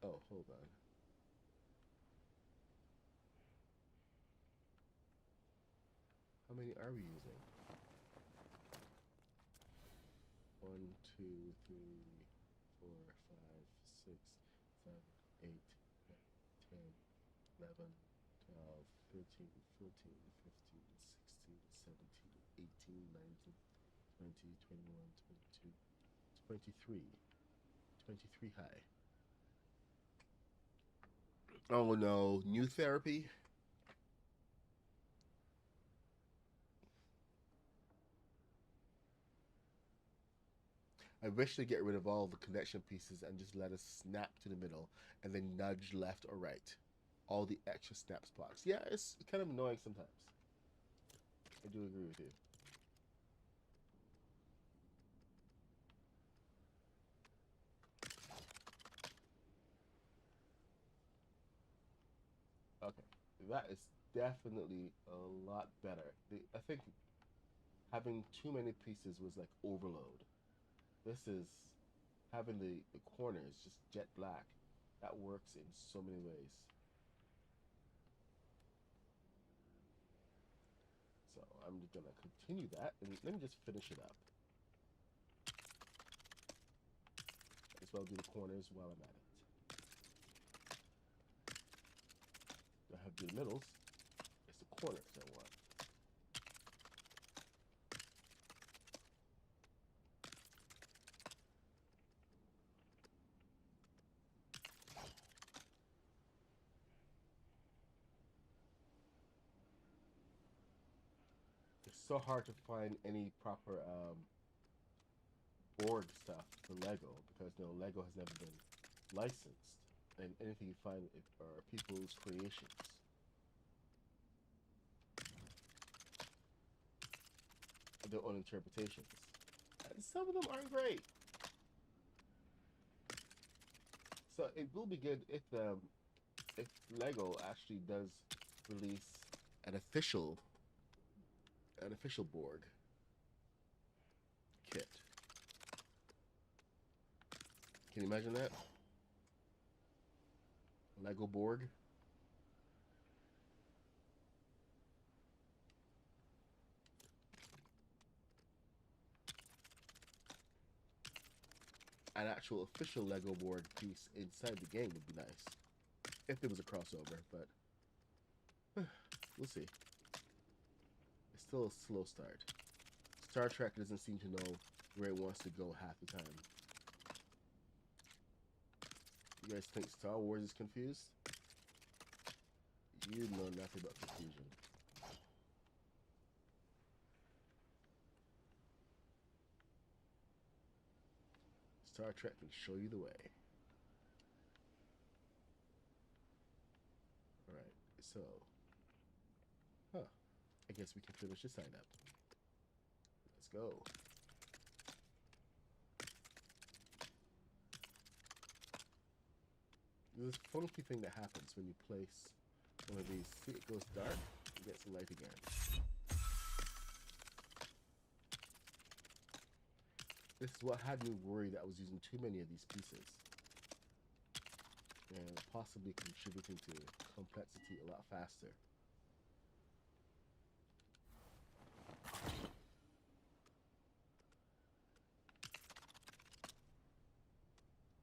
oh, hold on. How many are we using? 1, 2, 3, 4, 5, 6, 7, 8, 9, 10, 11, 12, 13, 14, 15, 16, 17, 18, 19, 20, 21, 22, 23. 23 high. Oh no, new therapy? I wish to get rid of all the connection pieces and just let us snap to the middle and then nudge left or right. All the extra snap spots. Yeah, it's kind of annoying sometimes. I do agree with you. Okay, that is definitely a lot better. I think having too many pieces was like overload. This is having the corners just jet black. That works in so many ways. So I'm just gonna continue that, and let me just finish it up. As well do the corners while I'm at it. I have the middles. It's the corners I want. so hard to find any proper board stuff for Lego because Lego has never been licensed, and anything you find are people's creations. Their own interpretations. And some of them aren't great. So it will be good if Lego actually does release an official board kit. Can you imagine that? Lego Borg. An actual official Lego board piece inside the game would be nice. If there was a crossover, but we'll see. It's still a slow start. Star Trek doesn't seem to know where it wants to go half the time. You guys think Star Wars is confused? You know nothing about confusion. Star Trek can show you the way. Alright, so... I guess we can finish the sign up. Let's go. There's a funky thing that happens when you place one of these. See, it goes dark, it gets light again. This is what had me worried that I was using too many of these pieces. And possibly contributing to complexity a lot faster.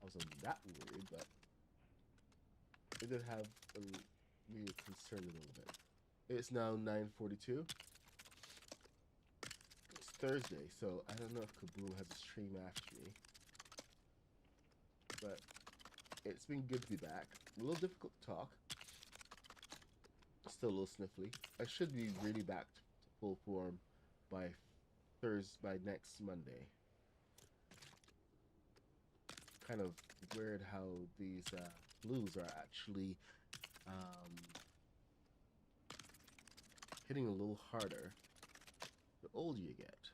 I wasn't that worried, but it did have me concerned a little bit. It's now 9:42. It's Thursday, so I don't know if Kaboom has a stream after me. But it's been good to be back. A little difficult to talk. Still a little sniffly. I should be really back to full form by next Monday. Kind of weird how these blues are actually hitting a little harder the older you get.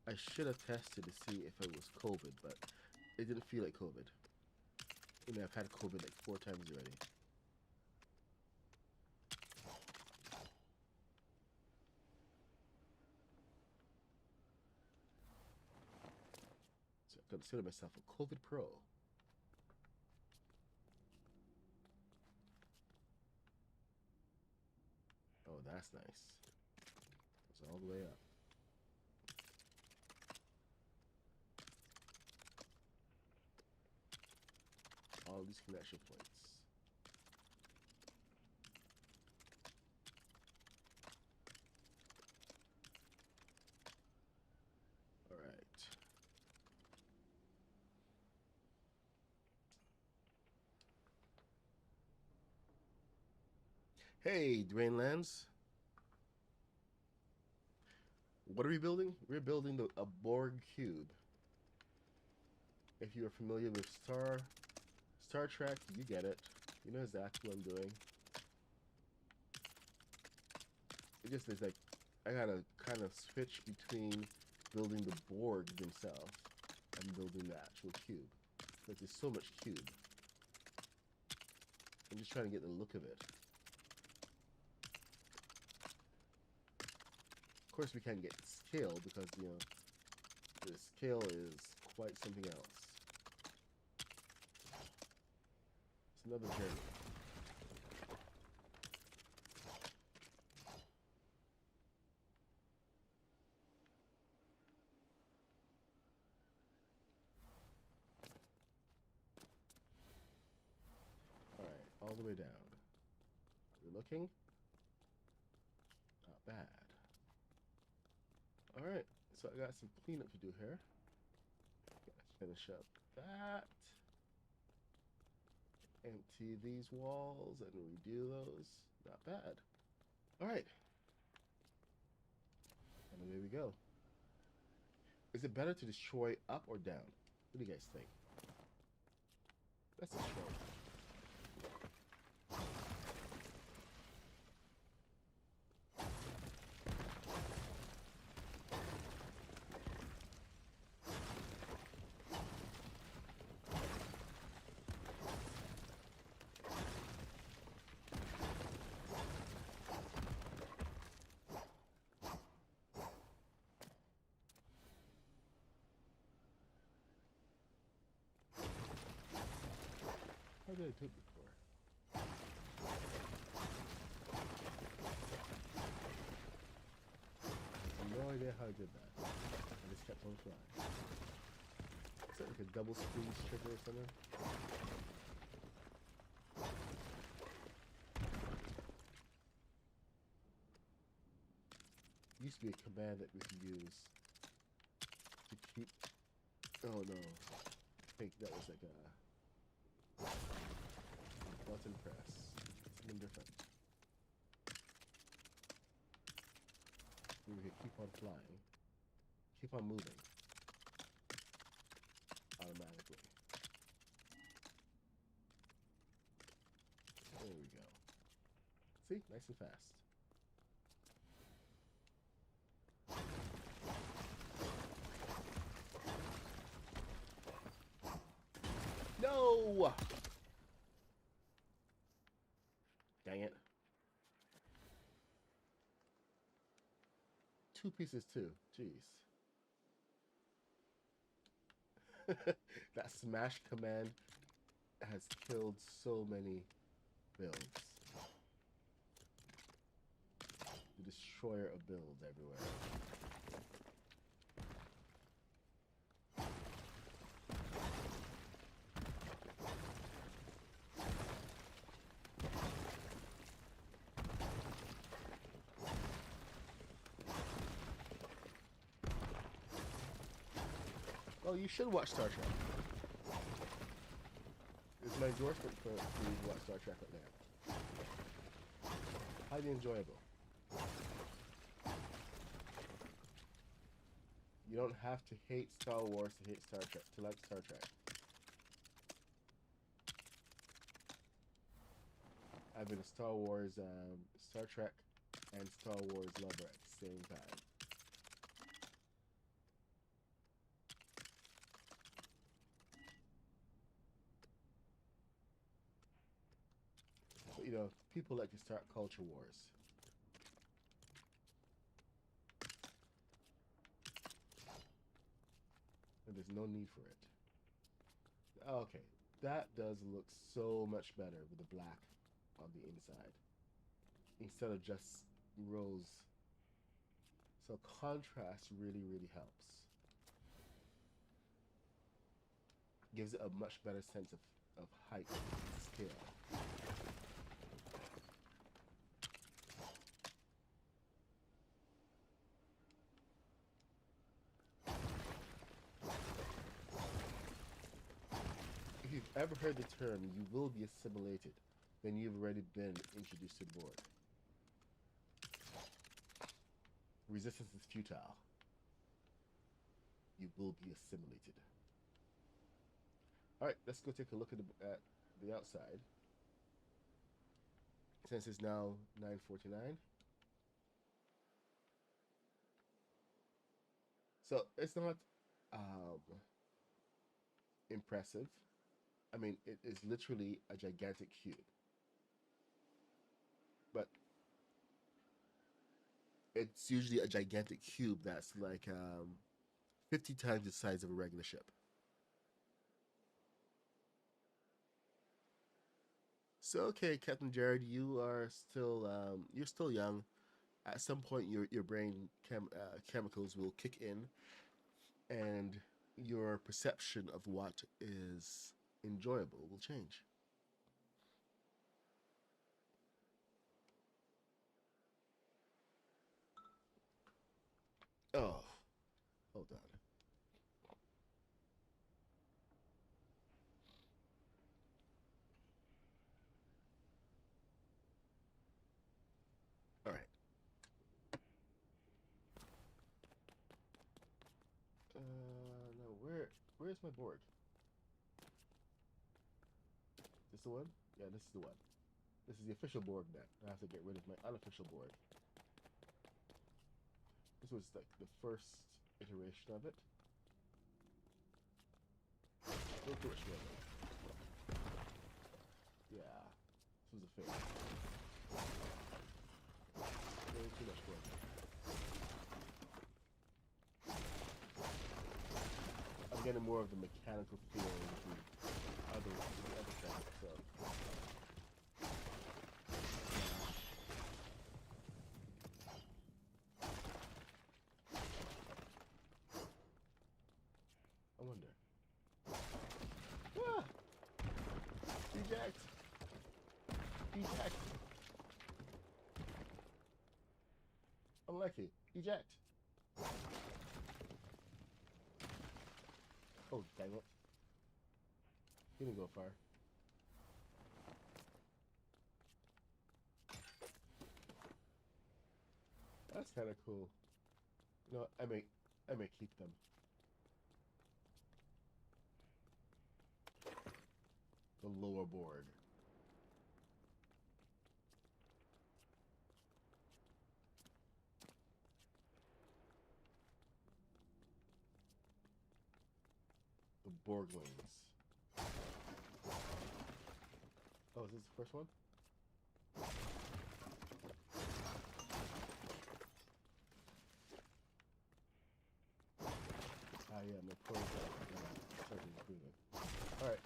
I should have tested to see if it was COVID, but it didn't feel like COVID. I mean, I've had COVID like 4 times already. So I consider myself a COVID pro. Oh, that's nice. It's all the way up. All these connection points. All right. Hey, Dwayne Lands. What are we building? We're building a Borg cube. If you're familiar with Star Trek, you get it. You know exactly what I'm doing. It just is like I gotta kind of switch between building the Borg themselves and building the actual cube. Because there's so much cube. I'm just trying to get the look of it. Of course, we can't get scale because, the scale is quite something else. It's another journey. Alright, all the way down. We're looking. Not bad. Alright, so I got some cleanup to do here. Gotta finish up that. Empty these walls and redo those. Not bad. All right. And away we go. Is it better to destroy up or down? What do you guys think? Let's destroy. How did I do it before? I have no idea how I did that. I just kept on flying. Is that like a double squeeze trigger or something? Used to be a command that we could use to keep. Oh no. I think that was like a button press. Something different. We could keep on flying. Keep on moving. Automatically. There we go. See? Nice and fast. No! Dang it. 2 pieces too. Jeez. That smash command has killed so many builds. The destroyer of builds everywhere. Oh, you should watch Star Trek. It's my endorsement for you to watch Star Trek right now. Highly enjoyable. You don't have to hate Star Wars to hate Star Trek, to like Star Trek. I've been a Star Wars, Star Trek, and Star Wars lover at the same time. But you know, people like to start culture wars. And there's no need for it. Okay, that does look so much better with the black on the inside instead of just rows. So contrast really, really helps. Gives it a much better sense of height and scale. If you've ever heard the term, you will be assimilated, then you've already been introduced to the board. Resistance is futile. You will be assimilated. Alright, let's go take a look at the outside. Since it's now 9:49. So it's not impressive. I mean, it is literally a gigantic cube. But it's usually a gigantic cube that's like 50 times the size of a regular ship. So okay, Captain Jared, you're still young. At some point, your brain chemicals will kick in, and your perception of what is enjoyable will change. Oh, hold on. All right. Where's my board? This the one? Yeah, this is the one. This is the official board now. I have to get rid of my unofficial board. This was like the first iteration of it. Little too much going on. Yeah, this was a fail. Way too much going on. I'm getting more of the mechanical feel with the other track, so. I wonder. Ah! Eject! Eject! Unlucky. Eject! Oh, dang it. He didn't go far. That's kind of cool. You know, I may keep them. The lower board. The Borglings. Oh, is this the first one? Ah, yeah, my pro's started improving. Alright,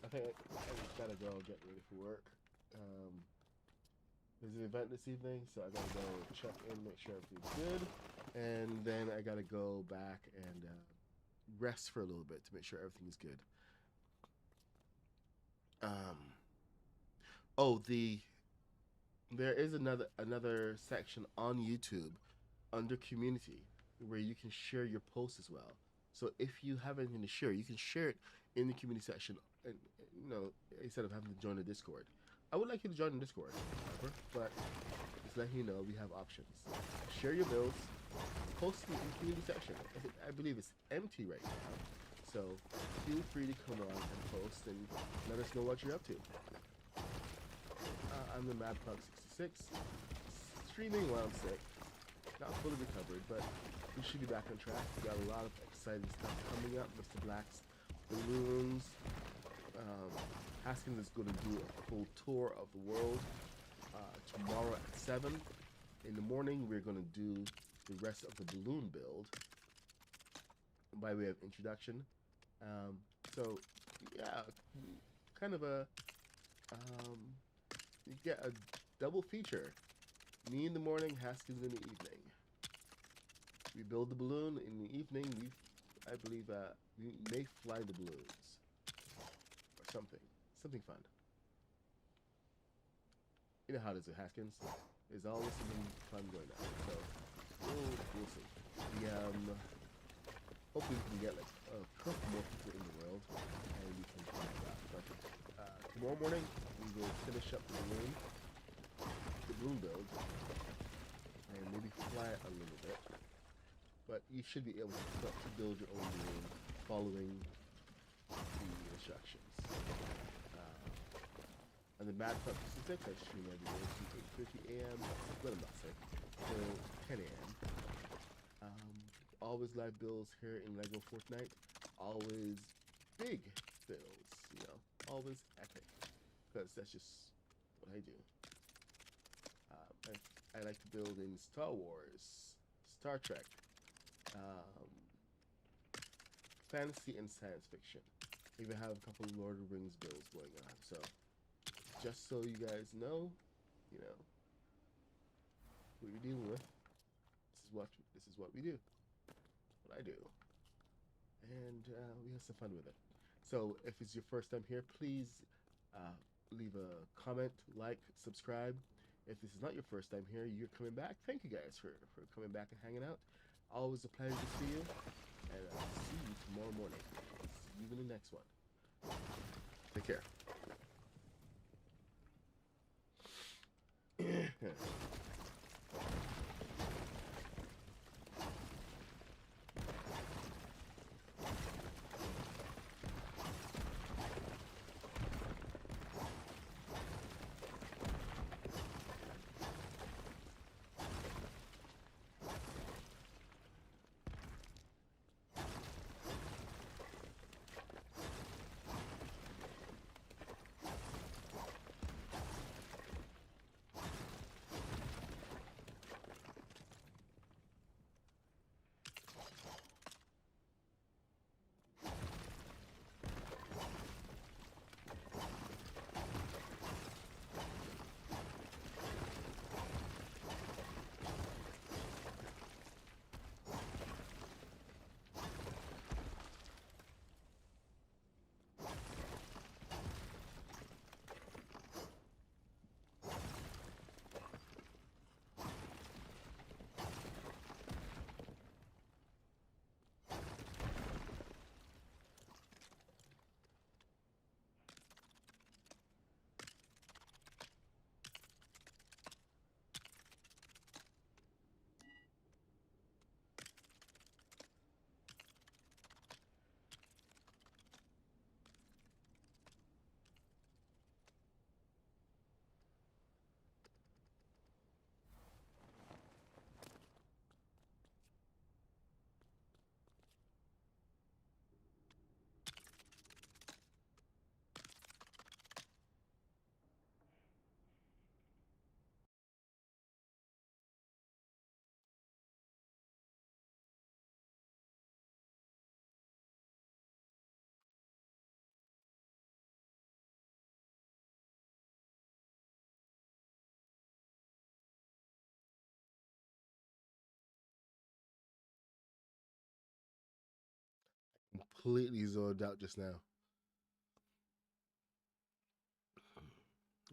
I think I just gotta go get ready for work. There's an event this evening, so I gotta go check in, make sure everything's good. And then I gotta go back and rest for a little bit to make sure everything's good. Oh, there is another section on YouTube under community where you can share your posts as well. So if you have anything to share, you can share it in the community section, and instead of having to join the Discord. I would like you to join the Discord, however, but just letting you know we have options. Share your builds, post it in the community section. I believe it's empty right now, so feel free to come on and post and let us know what you're up to. I'm the MadPug66, streaming while I'm sick, not fully recovered, but we should be back on track. We got a lot of exciting stuff coming up. Mr. Black's balloons. Haskins is going to do a full tour of the world tomorrow at 7 in the morning. We're going to do the rest of the balloon build by way of introduction. So yeah, kind of a you get a double feature. Me in the morning, Haskins in the evening. We build the balloon in the evening. I believe we may fly the balloons or something fun. You know how it is with Haskins. There's always something fun going on. So we'll see. Hopefully we can get like a couple more people in the world, and we can fly that. But tomorrow morning we will finish up the balloon build, and maybe fly it a little bit. But you should be able to build your own balloon following the instructions. And the MadPug66, I stream every day from 8:50 a.m. Well, I'm not sick, till 10 a.m. Always live builds here in LEGO Fortnite. Always big builds, always epic, because that's just what I do. I like to build in Star Wars, Star Trek, fantasy and science fiction. Even have a couple of Lord of the Rings builds going on. So just so you guys know, what you're dealing with. This is what we do. What I do. And we have some fun with it. So if it's your first time here, please leave a comment, like, subscribe. If this is not your first time here, you're coming back. Thank you guys for coming back and hanging out. Always a pleasure to see you. And I'll see you tomorrow morning. See you in the next one. Take care. completely zoned out just now.